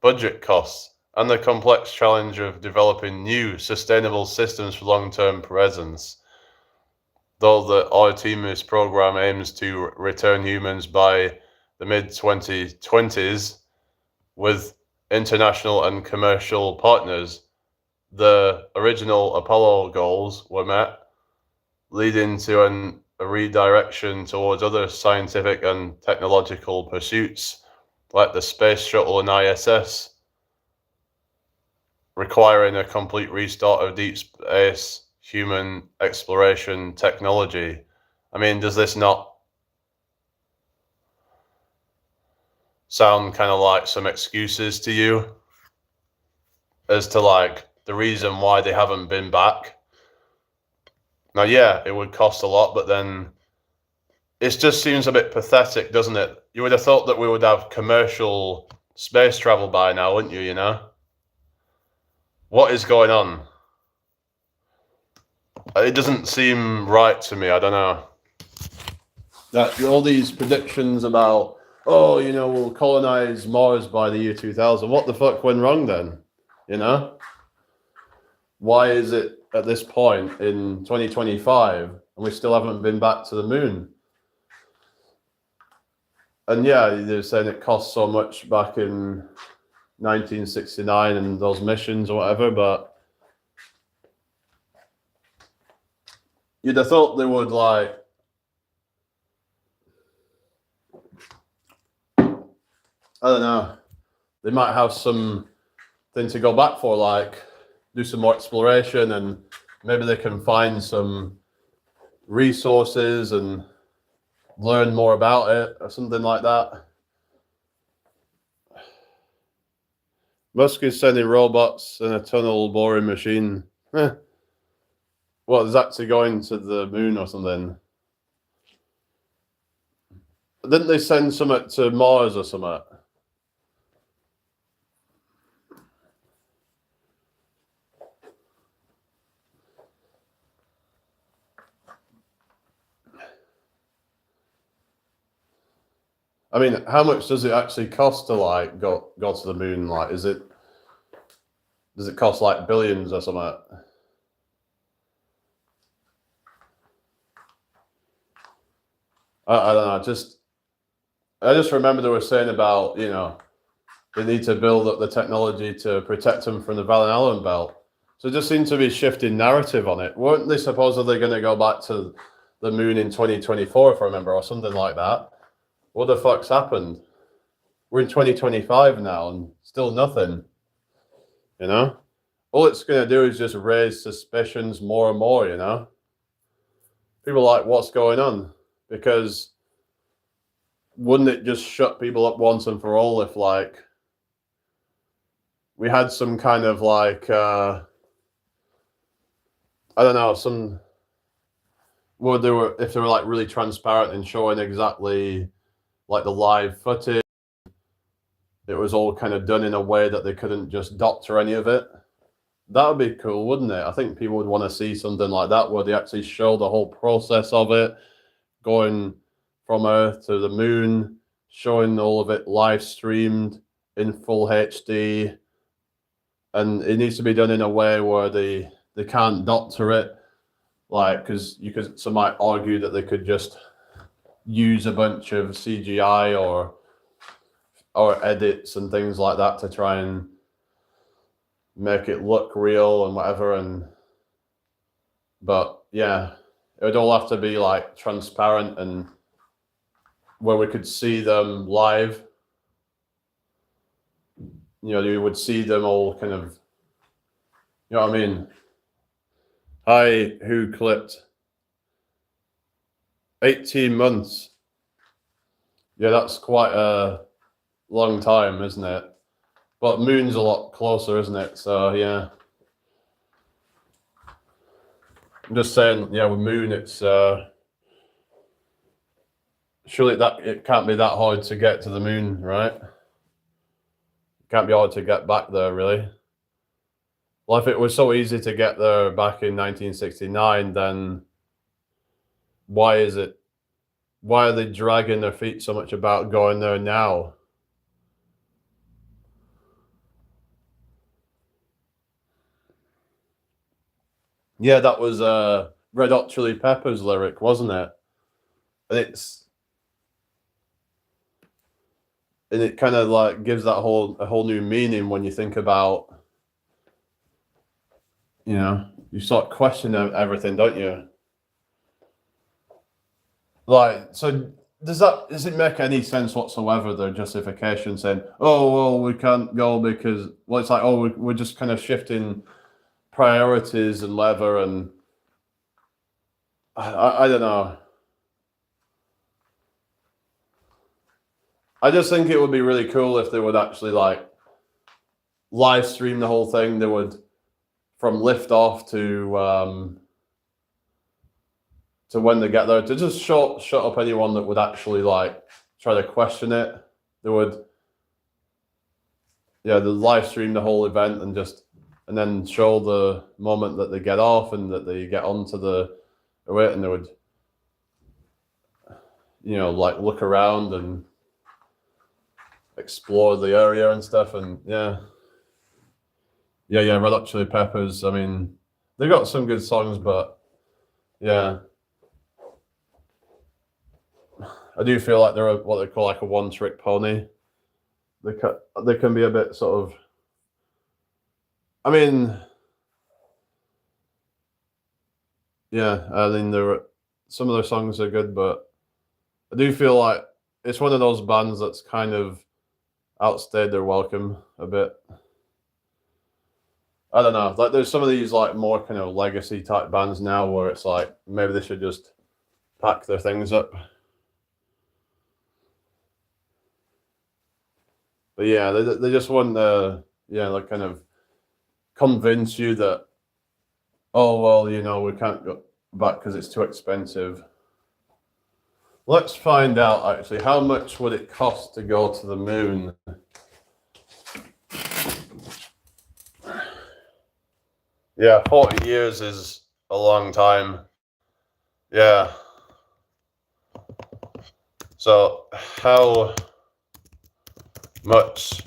budget costs, and the complex challenge of developing new, sustainable systems for long-term presence. Though the Artemis program aims to return humans by the mid-2020s with international and commercial partners, the original Apollo goals were met, leading to a redirection towards other scientific and technological pursuits like the Space Shuttle and ISS, requiring a complete restart of deep space human exploration technology. I mean, does this not sound kind of like some excuses to you as to like the reason why they haven't been back? Now, yeah, it would cost a lot, but then it just seems a bit pathetic, doesn't it? You would have thought that we would have commercial space travel by now, wouldn't you, you know? What is going on? It doesn't seem right to me, I don't know. That all these predictions about, oh, you know, we'll colonize Mars by the year 2000. What the fuck went wrong then? You know? Why is it at this point in 2025 and we still haven't been back to the moon? And yeah, they're saying it cost so much back in 1969 and those missions or whatever, but you'd have thought they would, like, I don't know, they might have some thing to go back for, like do some more exploration, and maybe they can find some resources and learn more about it or something like that. Musk is sending robots and a tunnel boring machine. What, is actually going to the moon or something? Didn't they send something to Mars or something? I mean, how much does it actually cost to like go to the moon? Like, does it cost like billions or something? I don't know. I just remember they were saying about, you know, they need to build up the technology to protect them from the Van Allen belt. So it just seems to be shifting narrative on it. Weren't they supposedly going to go back to the moon in 2024, if I remember, or something like that? What the fuck's happened? We're in 2025 now and still nothing. You know? All it's going to do is just raise suspicions more and more, you know? People are like, what's going on? Because wouldn't it just shut people up once and for all if, like, we had some kind of, like, I don't know, some, well, if they were like really transparent and showing exactly like the live footage, it was all kind of done in a way that they couldn't just doctor any of it. That would be cool, wouldn't it? I think people would want to see something like that where they actually show the whole process of it, going from Earth to the moon, showing all of it live streamed in full HD. And it needs to be done in a way where they can't doctor it, like, because some might argue that they could just use a bunch of CGI or edits and things like that to try and make it look real and whatever. But yeah, it would all have to be like transparent and where we could see them live. You know, you would see them all kind of, you know what I mean? Hi, who clipped 18 months. Yeah, that's quite a long time, isn't it? But moon's a lot closer, isn't it? So yeah. I'm just saying, yeah, with moon, it's surely it can't be that hard to get to the moon, right? It can't be hard to get back there, really. Well, if it was so easy to get there back in 1969, then why are they dragging their feet so much about going there now? Yeah, that was Red Hot Chili Peppers lyric, wasn't it? And it kind of like gives that a whole new meaning when you think about, you know, you start questioning everything, don't you? Like, so does it make any sense whatsoever, their justification saying, oh, well, we can't go because, well, it's like, oh, we're just kind of shifting priorities and whatever, and I don't know. I just think it would be really cool if they would actually like live stream the whole thing. They would, from liftoff to when they get there, to just shut up anyone that would actually like try to question it. They would, yeah, they live stream the whole event and then show the moment that they get off and that they get onto the way, and they would, you know, like look around and explore the area and stuff. And yeah, Red Hot Chili Peppers. I mean, they've got some good songs, but yeah, I do feel like they're what they call like a one-trick pony. They can be a bit sort of. I mean, yeah, I mean some of their songs are good, but I do feel like it's one of those bands that's kind of outstayed their welcome a bit. I don't know. Like there's some of these like more kind of legacy type bands now where it's like maybe they should just pack their things up. But yeah, they just want like kind of convince you that, oh well, you know, we can't go back because it's too expensive. Let's find out actually, how much would it cost to go to the moon? Yeah, 40 years is a long time. Yeah. So how much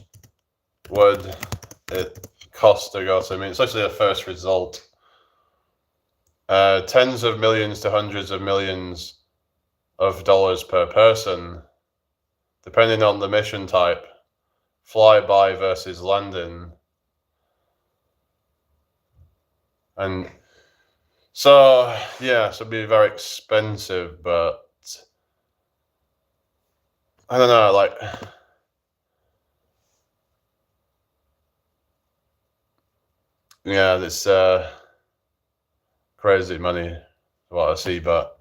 would it cost to go to the moon? It's actually a first result. Tens of millions to hundreds of millions of dollars per person, depending on the mission type. Flyby versus landing. And so, yeah, so it'd be very expensive, but I don't know, like, yeah, it's crazy money, what I see, but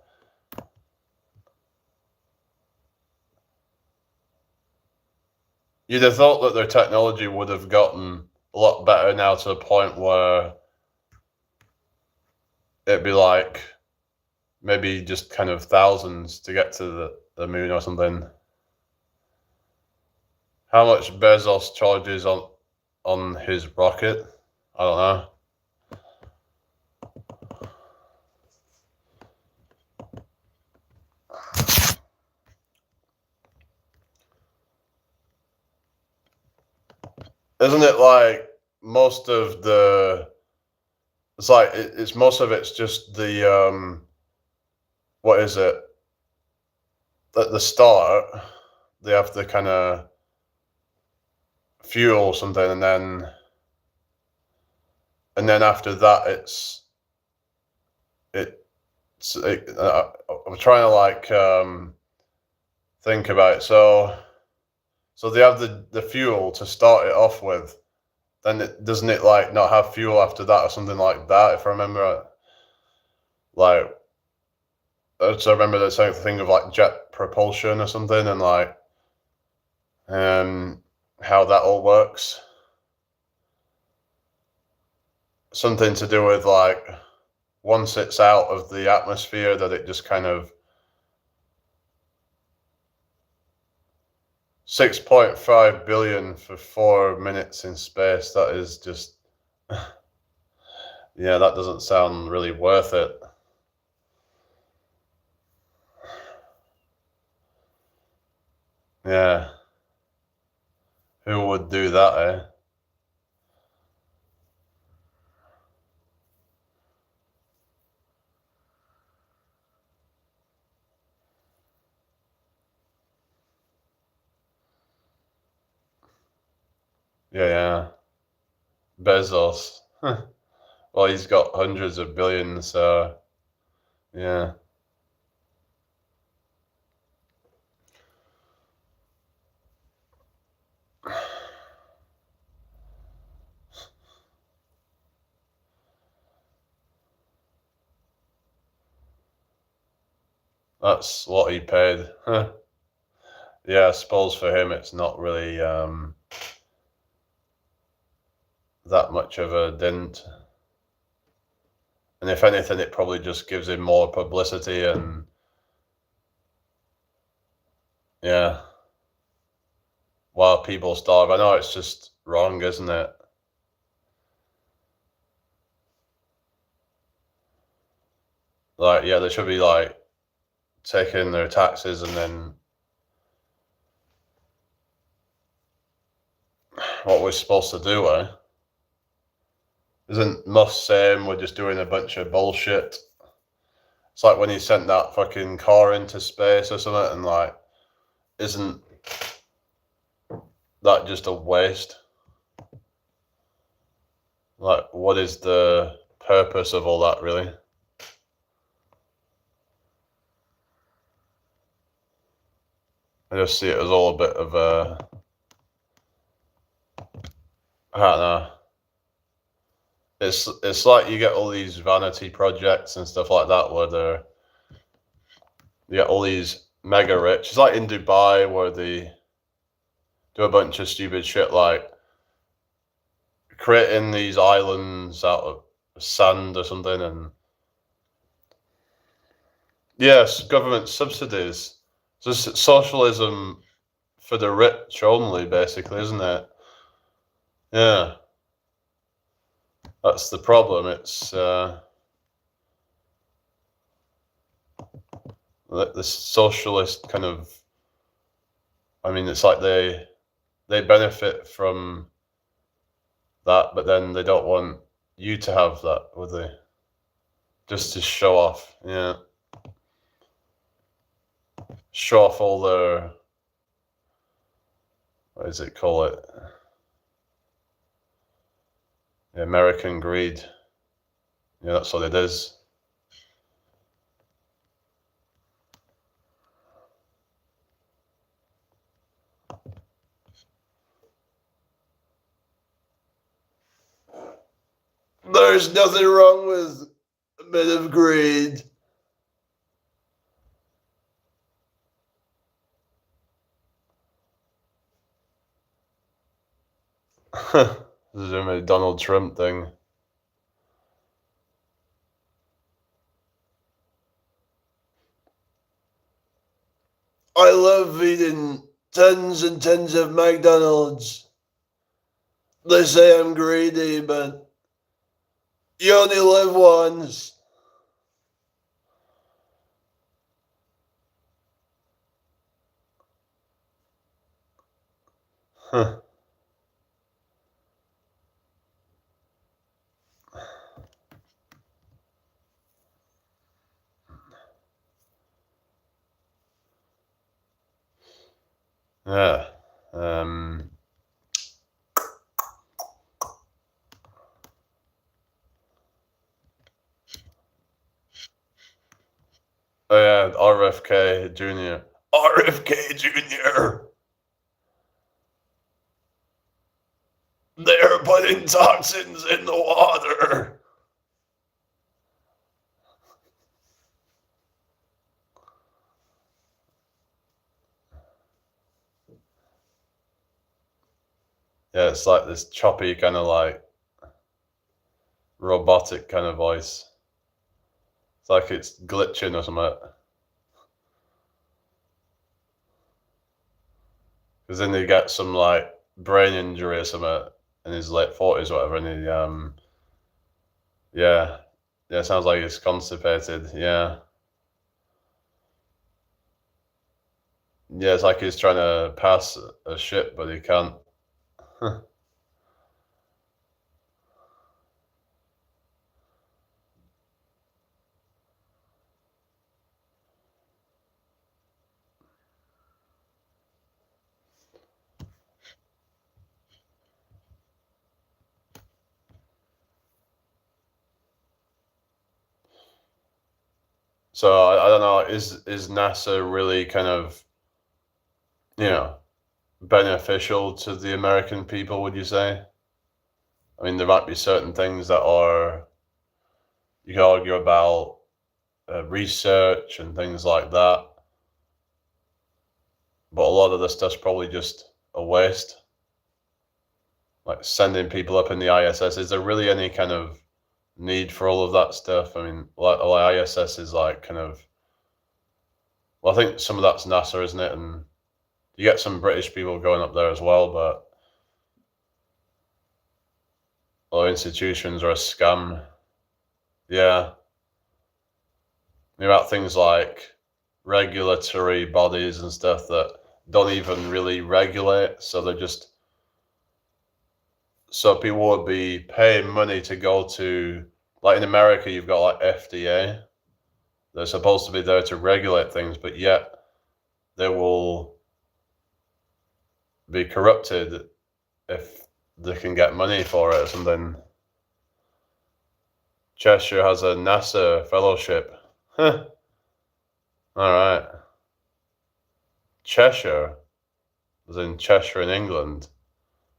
you'd have thought that their technology would have gotten a lot better now to the point where it'd be like maybe just kind of thousands to get to the moon or something. How much Bezos charges on his rocket? I don't know. Isn't it like most of the? It's like it's most of it's just the what is it? At the start, they have to kind of fuel something, and then after that, I'm trying to like think about it. So they have the fuel to start it off with. Then doesn't it like not have fuel after that or something like that? If I remember, like, so I remember there's something of like jet propulsion or something, and like, how that all works. Something to do with like once it's out of the atmosphere that it just kind of 6.5 billion for 4 minutes in space. That is just, yeah, that doesn't sound really worth it. Yeah. Who would do that, eh? Yeah. Bezos. Well, he's got hundreds of billions, so yeah. That's what he paid. Yeah, I suppose for him it's not really that much of a dent. And if anything, it probably just gives him more publicity and yeah. While people starve. I know it's just wrong, isn't it? Like, yeah, they should be like taking their taxes and then what we're supposed to do, eh? Isn't Musk saying we're just doing a bunch of bullshit? It's like when he sent that fucking car into space or something, and like, isn't that just a waste? Like, what is the purpose of all that, really? I just see it as all a bit of a, I don't know. It's like you get all these vanity projects and stuff like that where you get all these mega rich. It's like in Dubai where they do a bunch of stupid shit like creating these islands out of sand or something, and yes, government subsidies. Just socialism for the rich only, basically, isn't it? Yeah, that's the problem. It's the socialist kind of. I mean, it's like they benefit from that, but then they don't want you to have that, would they? Just to show off, yeah. Show off all their, what does it call it? The American greed. Yeah, that's what it is. There's nothing wrong with a bit of greed. This is a Donald Trump thing. I love eating tons and tons of McDonald's. They say I'm greedy, but you only live once. Huh. Yeah. Oh yeah, RFK Jr. RFK Jr. They're putting toxins in the water. Yeah, it's like this choppy kind of like robotic kind of voice. It's like it's glitching or something. Because then he gets some like brain injury or something in his late 40s or whatever, and he yeah, sounds like he's constipated. Yeah, it's like he's trying to pass a shit, but he can't. So I don't know. Is NASA really kind of, you know, beneficial to the American people? Would you say? I mean, there might be certain things that are you can argue about research and things like that, but a lot of the stuff's probably just a waste. Like sending people up in the ISS. Is there really any kind of need for all of that stuff. I mean, like ISS is like kind of, well, I think some of that's NASA, isn't it? And you get some British people going up there as well, but all institutions are a scam. Yeah. About things like regulatory bodies and stuff that don't even really regulate, so they're just, so people would be paying money to go to, like in America, you've got like FDA. They're supposed to be there to regulate things, but yet they will be corrupted if they can get money for it or something. Cheshire has a NASA fellowship. Huh. All right. Cheshire, as in Cheshire in England.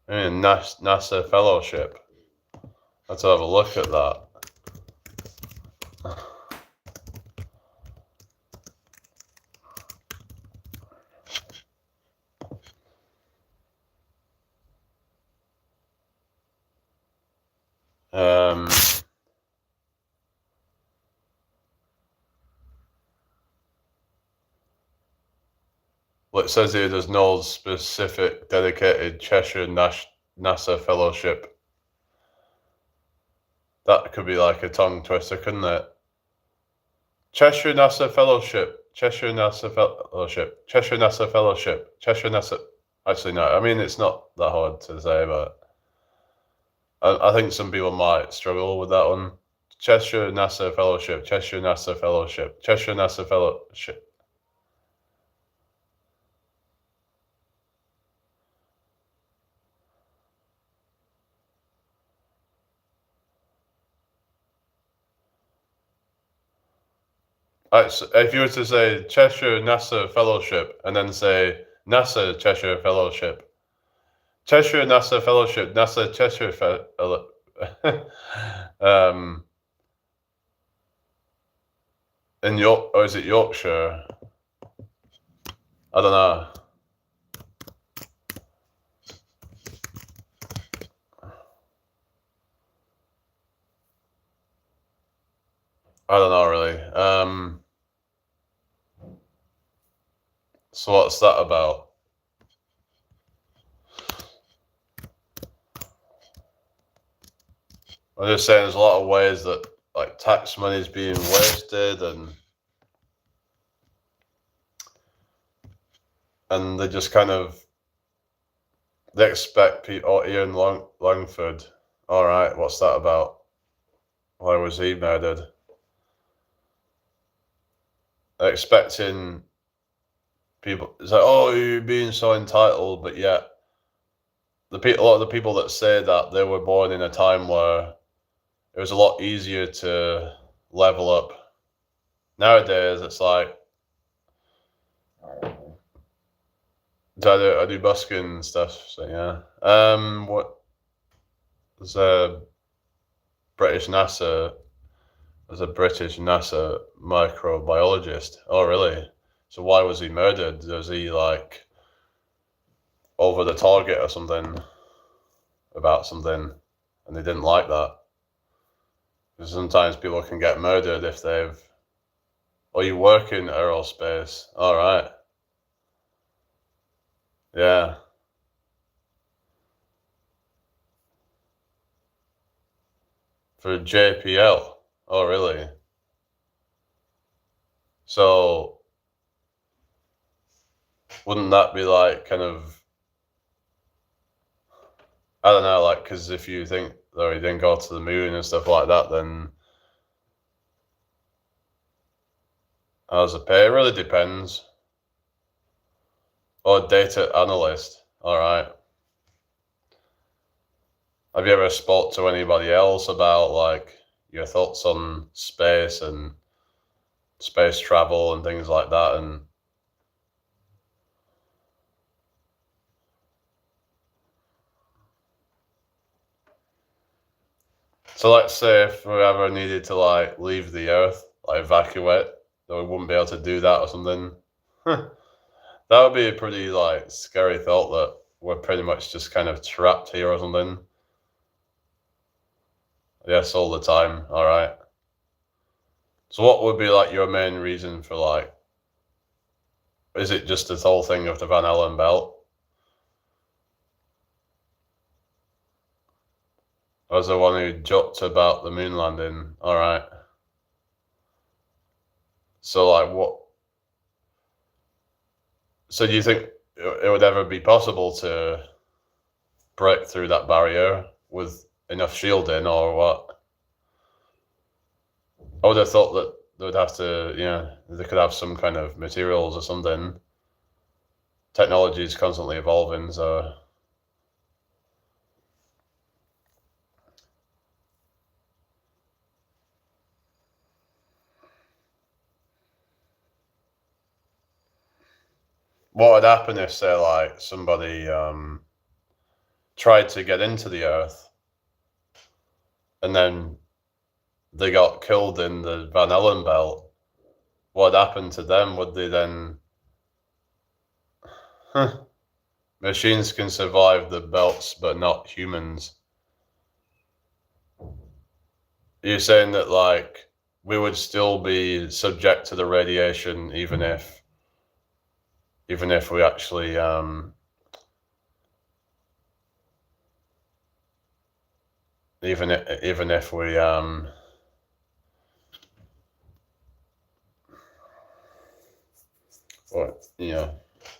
NASA fellowship. Let's have a look at that. Well, it says here there's no specific dedicated Cheshire NASA fellowship. That could be like a tongue twister, couldn't it? Cheshire NASA fellowship. Cheshire NASA fellowship. Cheshire NASA fellowship. Cheshire NASA. Actually, no. I mean, it's not that hard to say, but I think some people might struggle with that one. Cheshire NASA fellowship. Cheshire NASA fellowship. Cheshire NASA fellowship. If you were to say Cheshire NASA Fellowship and then say NASA Cheshire Fellowship, Cheshire NASA Fellowship, NASA Cheshire in York, or is it Yorkshire? I don't know. I don't know really. So what's that about? I'm just saying there's a lot of ways that like tax money is being wasted and they just kind of, they expect people. Oh, Ian Langford. All right, what's that about? Why was he murdered? They're expecting people. It's like, oh, you're being so entitled, but yet a lot of the people that say that, they were born in a time where it was a lot easier to level up. Nowadays, it's like I do busking stuff. So yeah. What? There's a British NASA. There's a British NASA microbiologist. Oh, really? So why was he murdered? Was he like over the target or something about something, and they didn't like that? Because sometimes people can get murdered if they've. Oh, you work in aerospace. All right. Yeah. For JPL. Oh, really? So wouldn't that be like kind of, I don't know, like, because if you think that he didn't go to the moon and stuff like that, then how's the pay? It really depends. Oh, data analyst. All right. Have you ever spoke to anybody else about like your thoughts on space and space travel and things like that? And so let's say if we ever needed to like leave the Earth, like evacuate, that we wouldn't be able to do that or something. That would be a pretty like scary thought that we're pretty much just kind of trapped here or something. Yes, all the time. All right. So what would be like your main reason for like? Is it just this whole thing of the Van Allen belt? I was the one who joked about the moon landing. All right. So like what? So do you think it would ever be possible to break through that barrier with enough shielding, or what? I would have thought that they would have to, they could have some kind of materials or something. Technology is constantly evolving, so. What would happen if, say, like somebody tried to get into the Earth and then they got killed in the Van Allen belt? What happened to them? Would they then? Machines can survive the belts, but not humans. You're saying that like we would still be subject to the radiation, even if we actually even if we or,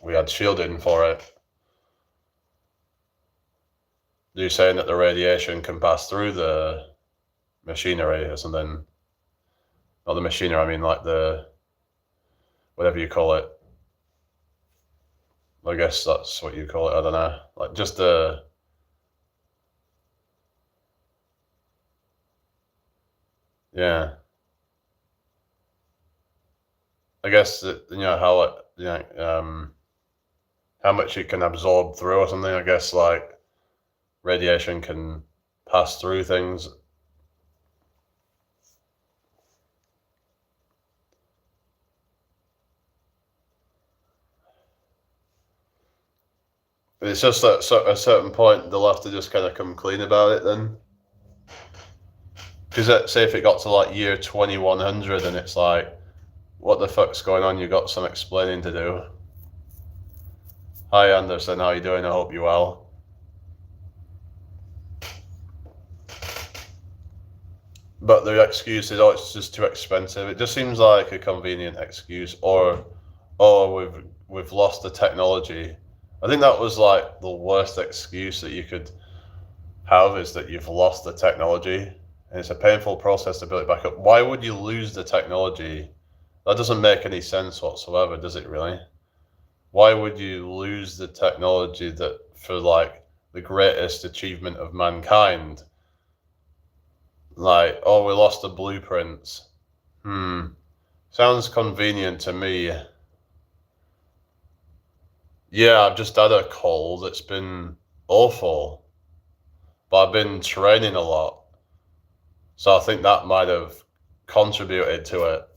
we had shielding for it. You're saying that the radiation can pass through the machinery or something? Not the machinery, I mean like the whatever you call it. I guess that's what you call it. I don't know. Like just the. Yeah. I guess that, how it, how much it can absorb through or something. I guess like radiation can pass through things. It's just that at a certain point they'll have to just kind of come clean about it then. Because say if it got to like year 2100 and it's like, what the fuck's going on? You got some explaining to do. Hi Anderson, how you doing? I hope you're well. But the excuse is, oh, it's just too expensive. It just seems like a convenient excuse, or, oh, we've lost the technology. I think that was like the worst excuse that you could have, is that you've lost the technology, and it's a painful process to build it back up. Why would you lose the technology? That doesn't make any sense whatsoever, does it really? Why would you lose the technology that for like the greatest achievement of mankind? Like, oh, we lost the blueprints. Sounds convenient to me. Yeah, I've just had a cold. It's been awful. But I've been training a lot. So I think that might have contributed to it.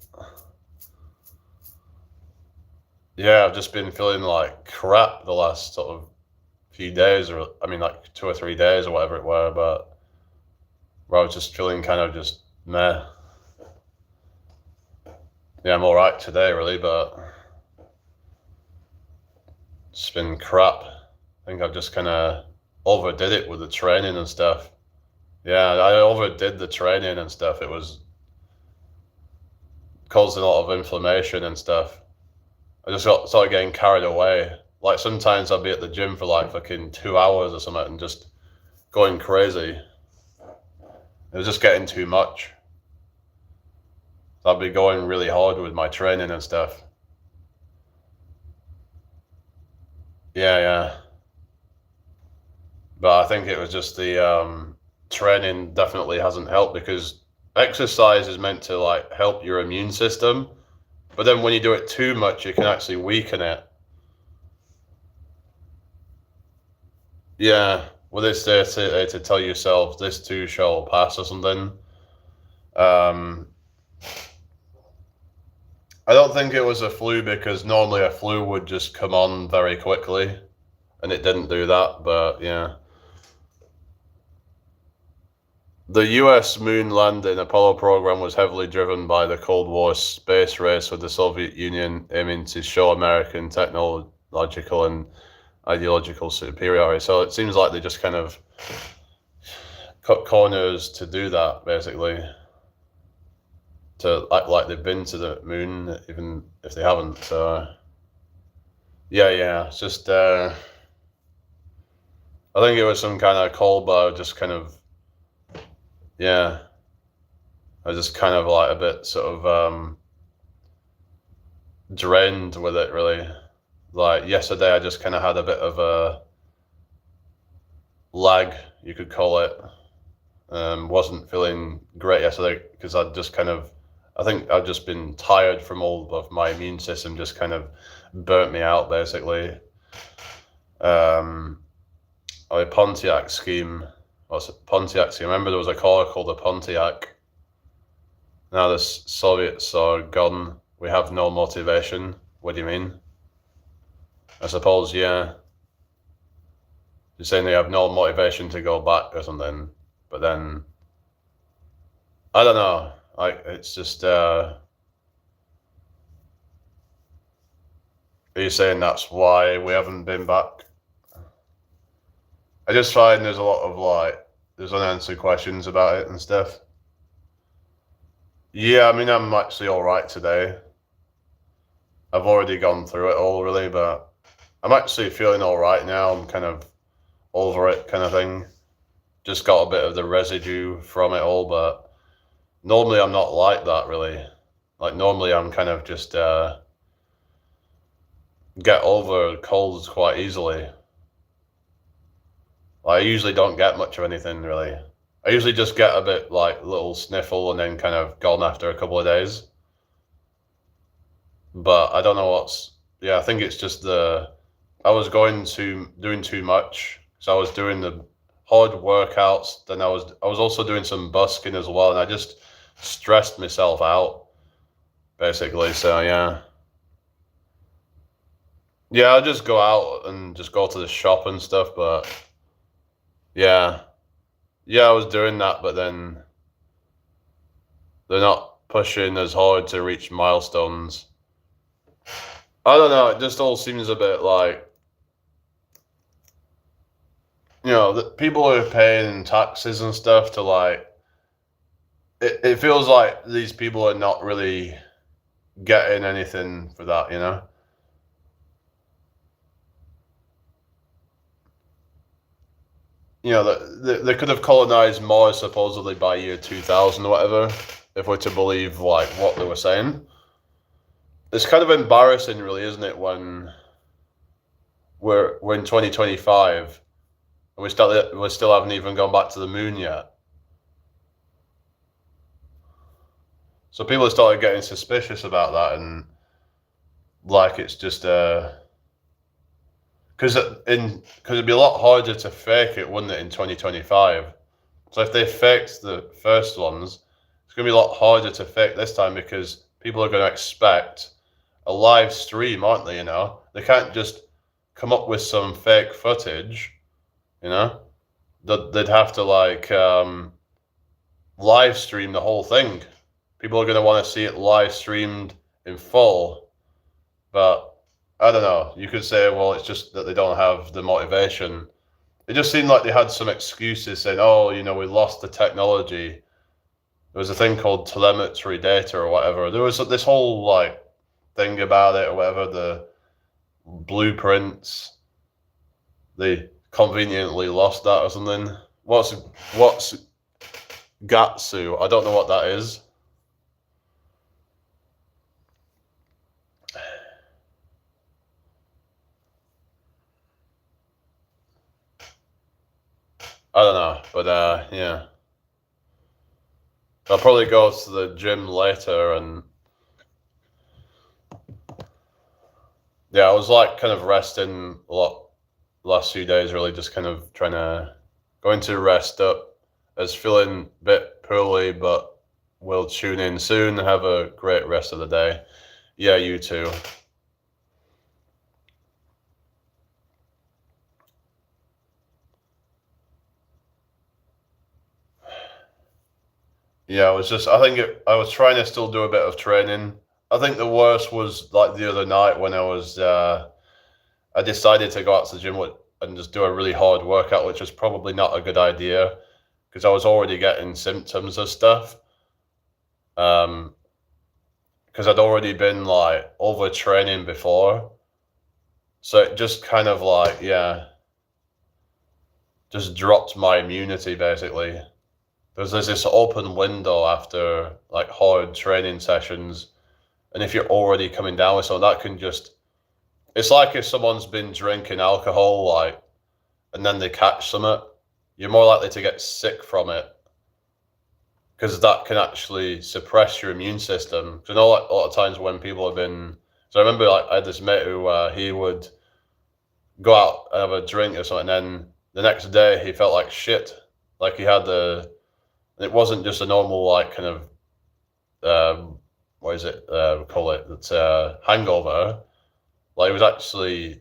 Yeah, I've just been feeling like crap the last sort of few days, or I mean like 2 or 3 days or whatever it were, but where I was just feeling kind of just meh. Yeah, I'm alright today really, but it's been crap. I think I've just kind of overdid it with the training and stuff. Yeah, I overdid the training and stuff. It was causing a lot of inflammation and stuff. I just started getting carried away. Like sometimes I'll be at the gym for like fucking 2 hours or something and just going crazy. It was just getting too much. I'd be going really hard with my training and stuff. Yeah. But I think it was just the training definitely hasn't helped, because exercise is meant to like help your immune system, but then when you do it too much, you can actually weaken it. Yeah, well, it's there to tell yourself this too shall pass or something. I don't think it was a flu, because normally a flu would just come on very quickly, and it didn't do that, but yeah. The US moon landing Apollo program was heavily driven by the Cold War space race, with the Soviet Union aiming to show American technological and ideological superiority. So it seems like they just kind of cut corners to do that, basically. To act like they've been to the moon, even if they haven't. So yeah, it's just I think it was some kind of call, but just kind of, yeah, I was just kind of like a bit sort of drained with it, really. Like yesterday, I just kind of had a bit of a lag, you could call it. Wasn't feeling great yesterday because I'd just kind of, I think I've just been tired from all of my immune system, just kind of burnt me out, basically. A Pontiac scheme. What's it? Pontiac scheme. I remember there was a car called the Pontiac. Now the Soviets are gone. We have no motivation. What do you mean? I suppose, yeah. You're saying they have no motivation to go back or something, but then I don't know. Like it's just. Are you saying that's why we haven't been back? I just find there's a lot of there's unanswered questions about it and stuff. Yeah, I mean, I'm actually all right today. I've already gone through it all, really, but I'm actually feeling all right now. I'm kind of over it, kind of thing. Just got a bit of the residue from it all, but normally I'm not like that, really. Like, normally I'm kind of just get over colds quite easily. I usually don't get much of anything, really. I usually just get a bit little sniffle and then kind of gone after a couple of days. But I don't know I think it's just I was doing too much. So I was doing the hard workouts. Then I was also doing some busking as well. And I just stressed myself out, basically. So yeah. Yeah, I'll just go out and just go to the shop and stuff. But yeah. Yeah, I was doing that, but then they're not pushing as hard to reach milestones. I don't know. It just all seems a bit the people are paying taxes and stuff to it feels like these people are not really getting anything for that, you know? They could have colonized Mars supposedly by year 2000 or whatever, if we're to believe what they were saying. It's kind of embarrassing, really, isn't it, when we're in 2025 and we still haven't even gone back to the moon yet. So people started getting suspicious about that, and it's just because it'd be a lot harder to fake it, wouldn't it, in 2025? So if they faked the first ones, it's going to be a lot harder to fake this time because people are going to expect a live stream, aren't they? They can't just come up with some fake footage. They'd have to live stream the whole thing. People are going to want to see it live streamed in full, but I don't know. You could say, well, it's just that they don't have the motivation. It just seemed like they had some excuses saying, oh, we lost the technology. There was a thing called telemetry data or whatever. There was this whole thing about it or whatever, the blueprints. They conveniently lost that or something. What's Gatsu? I don't know what that is. I don't know, but yeah. I'll probably go to the gym later, and yeah, I was kind of resting a lot the last few days, really just kind of going to rest up. I was feeling a bit poorly, but we'll tune in soon. Have a great rest of the day. Yeah, you too. Yeah, I was trying to still do a bit of training. I think the worst was like the other night when I decided to go out to the gym and just do a really hard workout, which was probably not a good idea because I was already getting symptoms of stuff. Because I'd already been like overtraining before. So it just kind of like, yeah, just dropped my immunity basically. There's this open window after like hard training sessions. And if you're already coming down with something, that can just, it's like if someone's been drinking alcohol, like, and then they catch something, you're more likely to get sick from it because that can actually suppress your immune system. So, like a lot of times when people have been, so I remember like I had this mate who he would go out and have a drink or something, and then the next day he felt like shit, like he had it wasn't just a normal like kind of what is it we call it? It's a hangover. Like it was actually,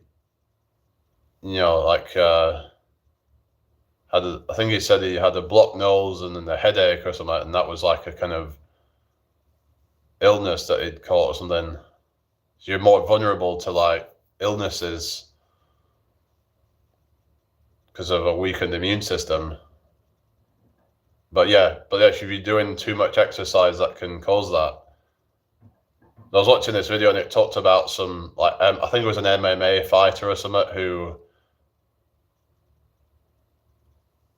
like I think he said he had a blocked nose and then a headache or something, and that was like a kind of illness that he'd caught or something. So you're more vulnerable to like illnesses because of a weakened immune system. But yeah, if you're doing too much exercise, that can cause that. I was watching this video and it talked about some like I think it was an MMA fighter or something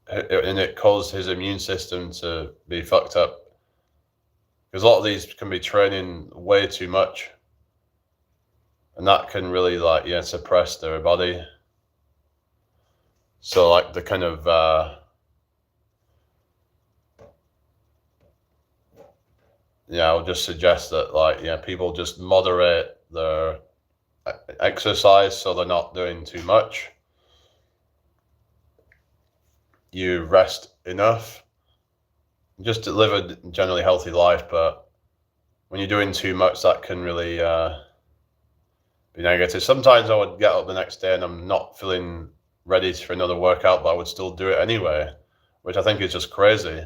and it caused his immune system to be fucked up because a lot of these can be training way too much, and that can really like suppress their body. So like the kind of I would just suggest that like people just moderate their exercise so they're not doing too much. You rest enough just to live a generally healthy life, but when you're doing too much, that can really be negative. Sometimes I would get up the next day and I'm not feeling ready for another workout, but I would still do it anyway, which I think is just crazy.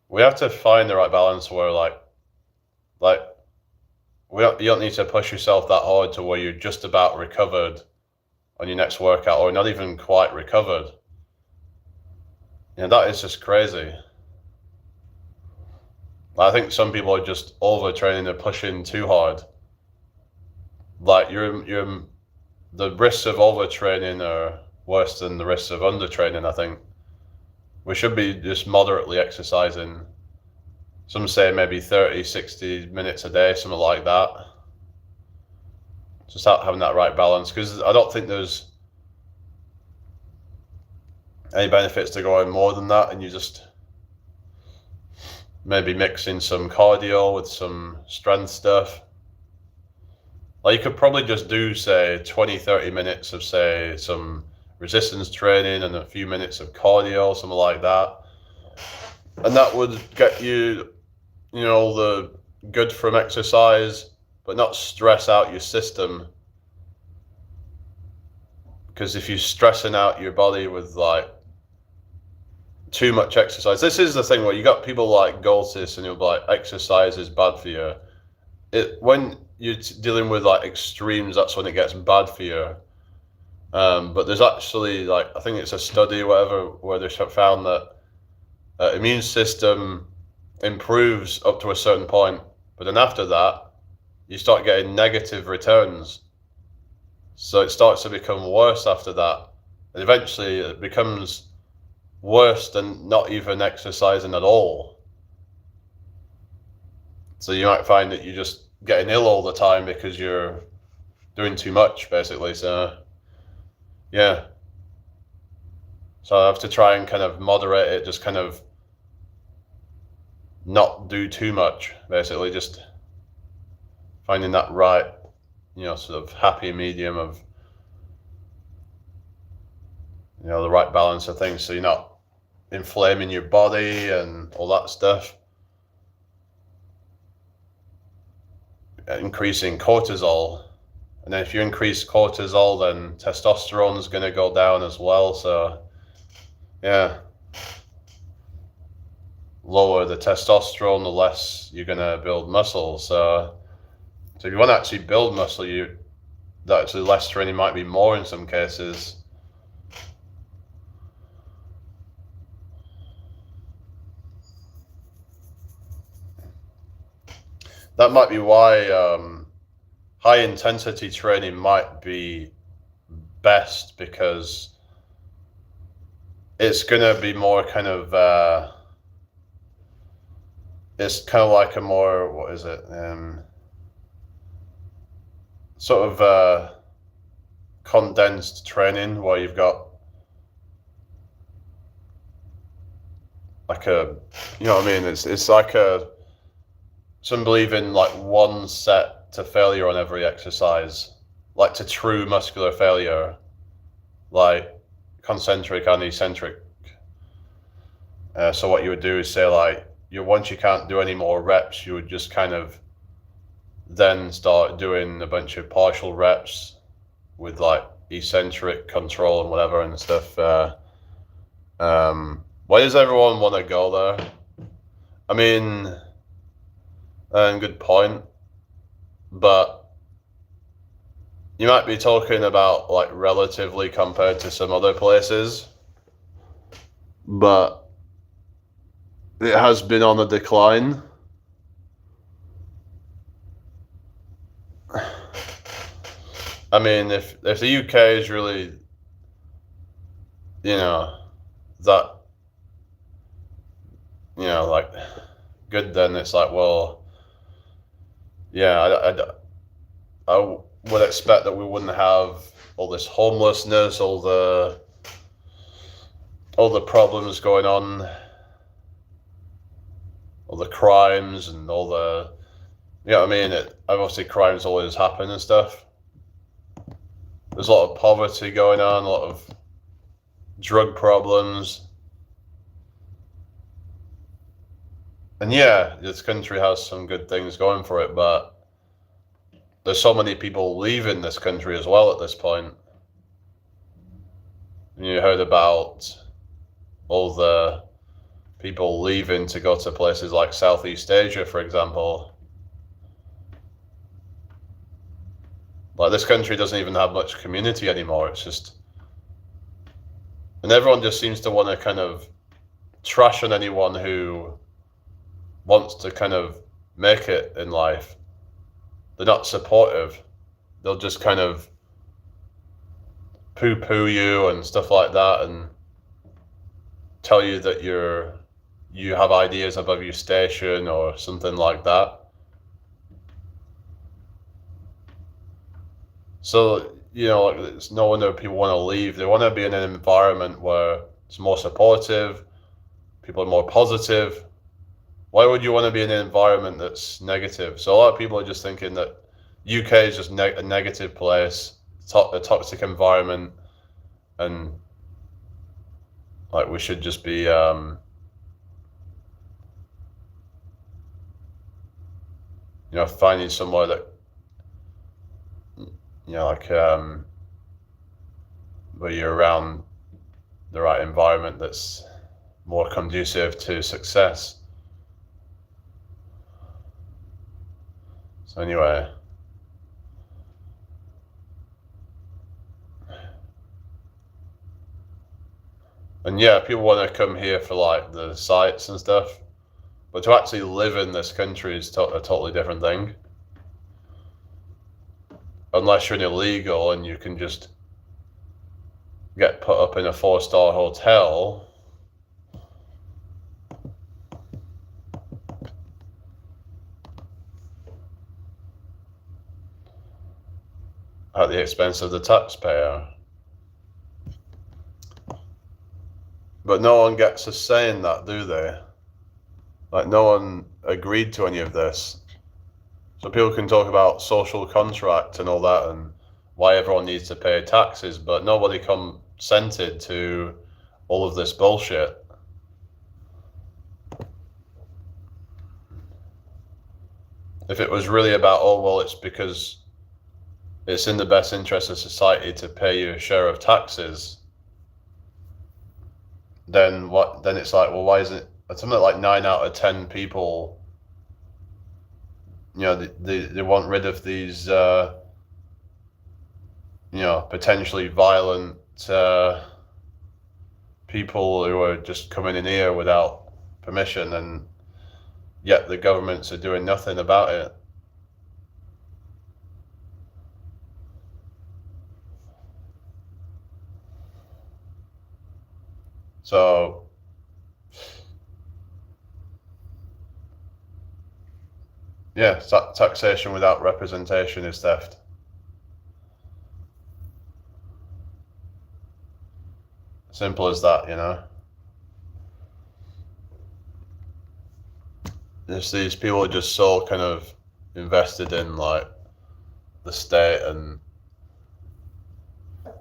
We have to find the right balance where like you don't need to push yourself that hard to where you're just about recovered on your next workout or not even quite recovered. That is just crazy. I think some people are just overtraining and pushing too hard. Like the risks of overtraining are worse than the risks of undertraining, I think. We should be just moderately exercising. Some say maybe 30, 60 minutes a day, something like that. Just having that right balance, because I don't think there's any benefits to going more than that, and you just maybe mixing some cardio with some strength stuff. Like you could probably just do say 20, 30 minutes of say some resistance training and a few minutes of cardio, something like that. And that would get you, the good from exercise, but not stress out your system. Because if you're stressing out your body with like too much exercise, this is the thing where you got people like Galtis and you'll be like, exercise is bad for you. When you're dealing with like extremes, that's when it gets bad for you. But there's actually like, I think it's a study or whatever, where they found that immune system improves up to a certain point, but then after that, you start getting negative returns. So it starts to become worse after that. And eventually it becomes worse than not even exercising at all. So you might find that you're just getting ill all the time because you're doing too much, basically. So, yeah. So I have to try and kind of moderate it, just kind of not do too much, basically. Just finding that right, sort of happy medium of, the right balance of things. So you're not inflaming your body and all that stuff. Increasing cortisol, and then if you increase cortisol, then testosterone is going to go down as well. So yeah, lower the testosterone, the less you're gonna build muscle. So if you want to actually build muscle, that actually less training might be more in some cases. That might be why high intensity training might be best, because it's gonna be more kind of it's kind of like a more, what is it, sort of condensed training where you've got like a, you know what I mean, it's like some believe in like one set to failure on every exercise, like to true muscular failure, like concentric and eccentric. So what you would do is say, like, once you can't do any more reps, you would just kind of then start doing a bunch of partial reps with like eccentric control and whatever and stuff. Why does everyone want to go there? I mean, good point, but you might be talking about like relatively compared to some other places, but it has been on a decline. I mean, if the UK is really, that, like good, then it's like, well, yeah, I would expect that we wouldn't have all this homelessness, all the problems going on, all the crimes and all the, you know what I mean? Obviously crimes always happen and stuff. There's a lot of poverty going on, a lot of drug problems. And yeah, this country has some good things going for it, but there's so many people leaving this country as well at this point. And you heard about all the people leaving to go to places like Southeast Asia, for example. Like, this country doesn't even have much community anymore. It's just, and everyone just seems to want to kind of trash on anyone who wants to kind of make it in life. They're not supportive. They'll just kind of poo-poo you and stuff like that, and tell you that you have ideas above your station or something like that. So, like, it's no wonder people want to leave. They want to be in an environment where it's more supportive, people are more positive. Why would you want to be in an environment that's negative? So a lot of people are just thinking that UK is just a negative place, a toxic environment, and like we should just be finding somewhere that where you're around the right environment that's more conducive to success. So anyway, and yeah, people want to come here for like the sights and stuff, but to actually live in this country is a totally different thing. Unless you're an illegal and you can just get put up in a 4-star hotel. At the expense of the taxpayer. But no one gets a say in that, do they? Like, no one agreed to any of this. So people can talk about social contract and all that and why everyone needs to pay taxes, but nobody consented to all of this bullshit. If it was really about, oh, well, it's because it's in the best interest of society to pay you a share of taxes, then it's like, well, why isn't something like 9 out of 10 people, you know, they want rid of these, you know, potentially violent people who are just coming in here without permission, and yet the governments are doing nothing about it. So yeah, taxation without representation is theft. Simple as that, you know. These people are just so kind of invested in like the state, and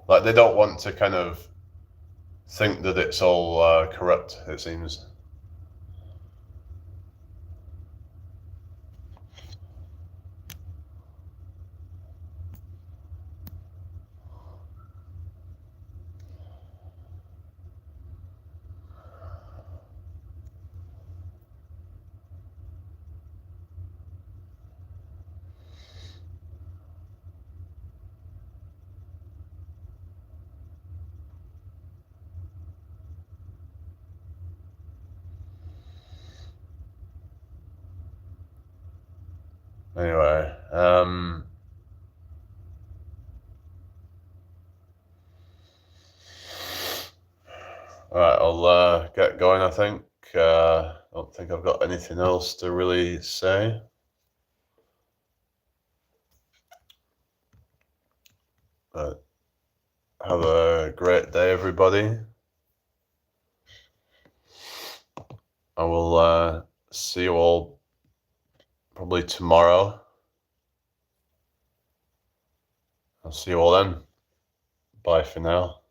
like they don't want to kind of think that it's all corrupt, it seems. Anyway, all right, I'll get going, I think. I don't think I've got anything else to really say. But have a great day, everybody. I will see you all probably tomorrow. I'll see you all then. Bye for now.